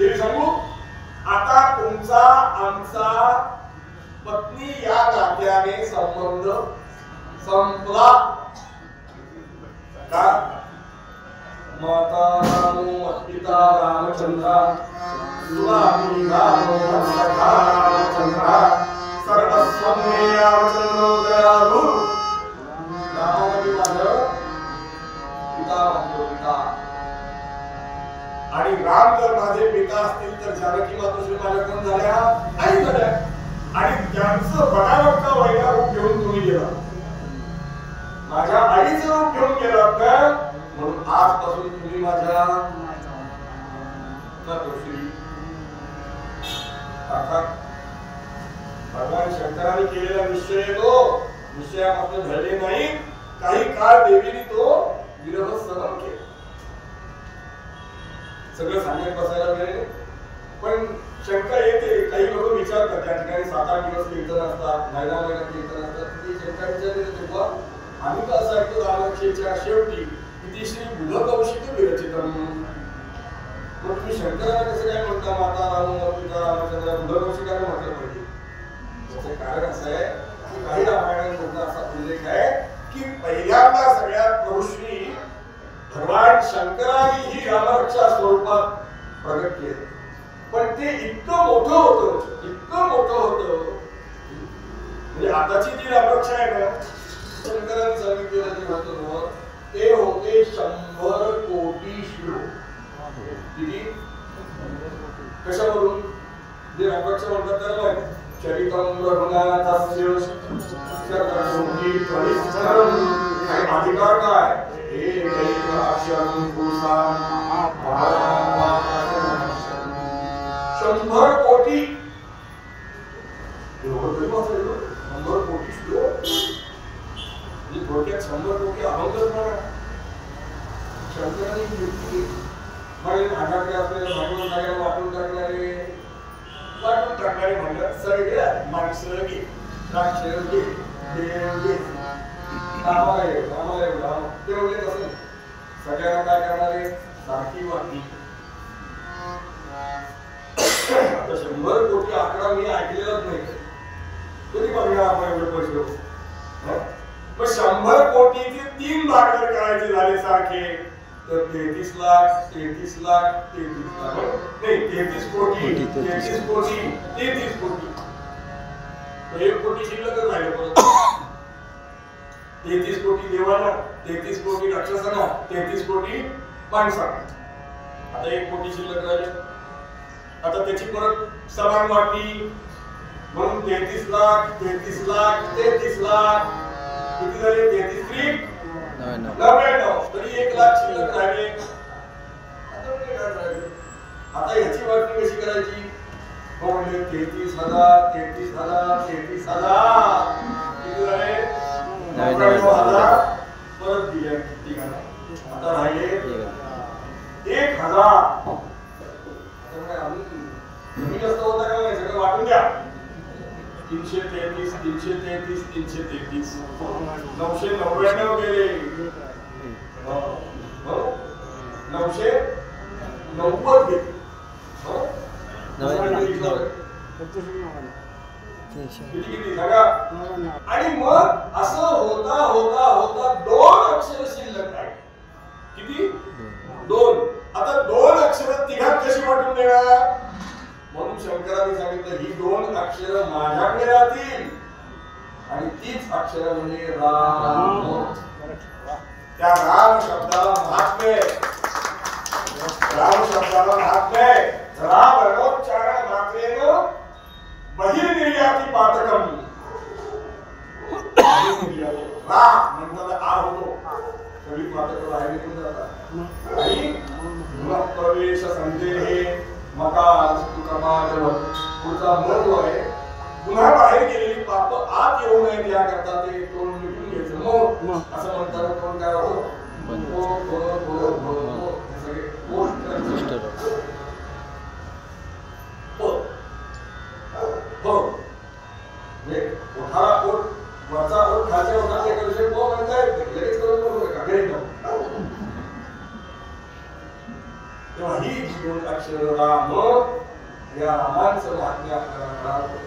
हे सांगू आता तुमचा आमचा पत्नी या नात्याने संबंध संपला का? माता रामो पिता रामचंद्र स्वामी रामचंद्र सर्वस्वं मे रामचंद्रो दयालु. रामामध्ये माझं पिता म्हणतो पिता, आणि राम जर माझे पिता असतील तर जानकी मातोश्री माझ्या कोण झाल्या? आई झाल्या. आणि त्यांचं बडावटचा वैरा रूप घेऊन तुम्ही गेला, माझ्या आईचं रूप घेऊन गेला तर म्हणून आजपासून तुम्ही माझ्या मातोश्री. अर्थात भगवान शंकराने केलेला निश्चय तो निश्चयापासून घडले नाही. काही काळ देवीने तो विरह सहन केला. सगळं सांगत बसायला वेळ, पण शंका येते. काही लोक विचारतात त्या ठिकाणी 7-8 दिवस कीर्तन असतात, महिना कीर्तन असतात. ती शंका विचारली तेव्हा आम्ही का असं ऐकतो रामरक्षेच्या शेवटी किती श्री बुधकौशिक विरचितम. मग तुम्ही शंकराला कसं काय म्हणता माता राम पिता रामचंद्र बुधकौशिकाने म्हटलं पाहिजे? त्याचं कारण असं आहे की काही रामायणांमधला असा उल्लेख आहे की पहिल्यांदा सगळ्यात प्रभुश्री भगवान शंकराने ही रामरक्षा स्वरूपात प्रगट केले. पण ते इतकं मोठं होतं, इतकं मोठं होतं, म्हणजे आताची जी रामरक्षा आहे ना, शंकराने सांगितलेलं जे होतं ते होते 100 कोटी श्लोक. किती? कशावरून? जे रामरक्षा म्हणतात त्याला माहिती, चरितम रघुनाथस्य शतकोटी परिश्रम. आणि अधिकार काय? एक अक्षरं पुरुषां 100 कोटी. 100 कोटी श्लोक म्हणजे थोडक्यात 100 कोटी अभंगच म्हणा. शंकराने युक्ती म्हणून आघाडीकडे असलेल्या भागवताला वाटून टाकणारे म्हणतात सगळे माणसं घे, राक्ष घे, देव घे, रामाला ये, रामाला ये, राम. ते म्हणजे कसं सगळ्यांना काय करणारे? सारखी वाटणी. आता 100 कोटी आकडा मी ऐकलेलाच नाही. कधी बघणार आपण एवढे पैसे? मग 100 कोटीचे 3 भाग जर करायचे झाले सारखे तर 33 लाख 33 लाख 33 लाख नाही 33 कोटी 33 कोटी 33 कोटी. 1 कोटी शिल्लकच राहिले परत. 33 कोटी देवाला, 33 कोटी राक्षसांना, 33 कोटी माणसांना. आता 1 कोटी शिल्लक राहिले. आता त्याची परत समान वाटणी म्हणून 33 लाख 33 लाख 33 लाख किती झाले? 33 99. तरी 1 लाख शिल्लक राहिले. आता याची वाटणी कशी करायची? म्हणजे 33,000 33,000 33,000 किती झाले? 99,000 परत दिले. आता राहिले 1,000. तुम्ही जास्त होता का नाही? सगळं वाटून द्या. 333 333 333 999 गेले. 990 गेले. किती सांगा? आणि मग असं होता होता होता 2 अक्षर शिल्लक आहे. किती? 2. आता 2 अक्षर तिघात कशी वाटून देणार? म्हणून शंकराने सांगितलं ही 2 अक्षर माझ्याकडे राहतील आणि तीच अक्षर म्हणजे राम. त्या राम शब्दाला महात्म्य, राम शब्दाला महात्म्य. राम रणोच्चारण मात्रेन बहिर्निर्याती पातकम. राम म्हणताना आ होतो, सगळी पातक बाहेर निघून जातात. आणि प्रवेश संदेहे मकार तुकमाजव पुढचा महत्व आहे. पुन्हा बाहेर गेलेली पाप आत येऊ नये त्याकरता ते तोंड मिटून घ्यायचं. मग असं म्हणताना तोंड काय होतं? सगळे पोस्ट ओठाला पोट वरचा पोट खालच्या ओठाला एका विषय पो म्हणताय लगेच करून बघू नका. तेव्हा ही दोन अक्षर राम या रामांचं महात्म्य आपल्याला कळावं.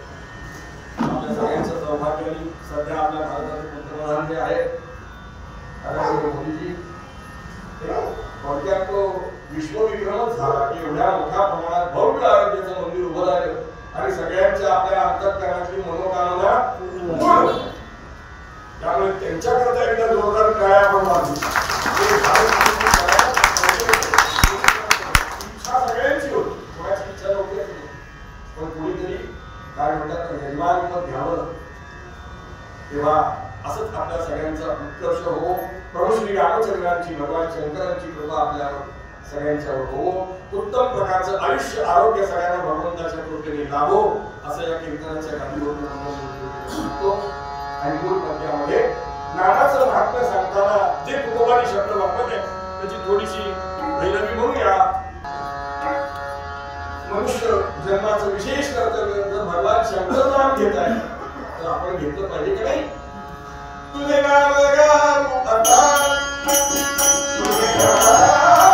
आपल्या सगळ्यांचं सौभाग्याने सध्या आपल्या भारताचे पंतप्रधान जे आहेत नरेंद्र मोदीजी, थोडक्यात तो विश्वविक्रमच झाला की एवढ्या मोठ्या प्रमाणात भव्य आरोग्याचं मंदिर उभं राहिलं आणि सगळ्यांच्या आपल्या अंतःकरणाची मनोकामना पूर्ण. त्यामुळे त्यांच्याकरता एकदा जोरदार टाळ्या आपण मारली. इच्छा सगळ्यांची होती, कोणाची इच्छा नव्हती पण कोणीतरी काय म्हणतात यजमान पद घ्यावं. तेव्हा असंच आपल्या सगळ्यांचा उत्कर्ष हो. प्रभू श्री रामचंद्रांची भगवान शंकरांची कृपा आपल्यावर सगळ्यांच्यावर हो. उत्तम प्रकारचं आयुष्य आरोग्य सगळ्यांना भगवंताच्या कृपेने लाभो असं या कीर्तनाच्या गादीवरून म्हणतो. आणि मूळ पद्यामध्ये नानाचं महात्म्य सांगताना जे तुकोबानी शब्द वापरले त्याची थोडीशी भैरवी म्हणूया. मनुष्य जन्माचं विशेष कर्तव्य जर भगवान शंकर नाम घेत आहे तर आपण घेतलं पाहिजे की नाही. तुझे नाम गाऊ आता तुझे नाम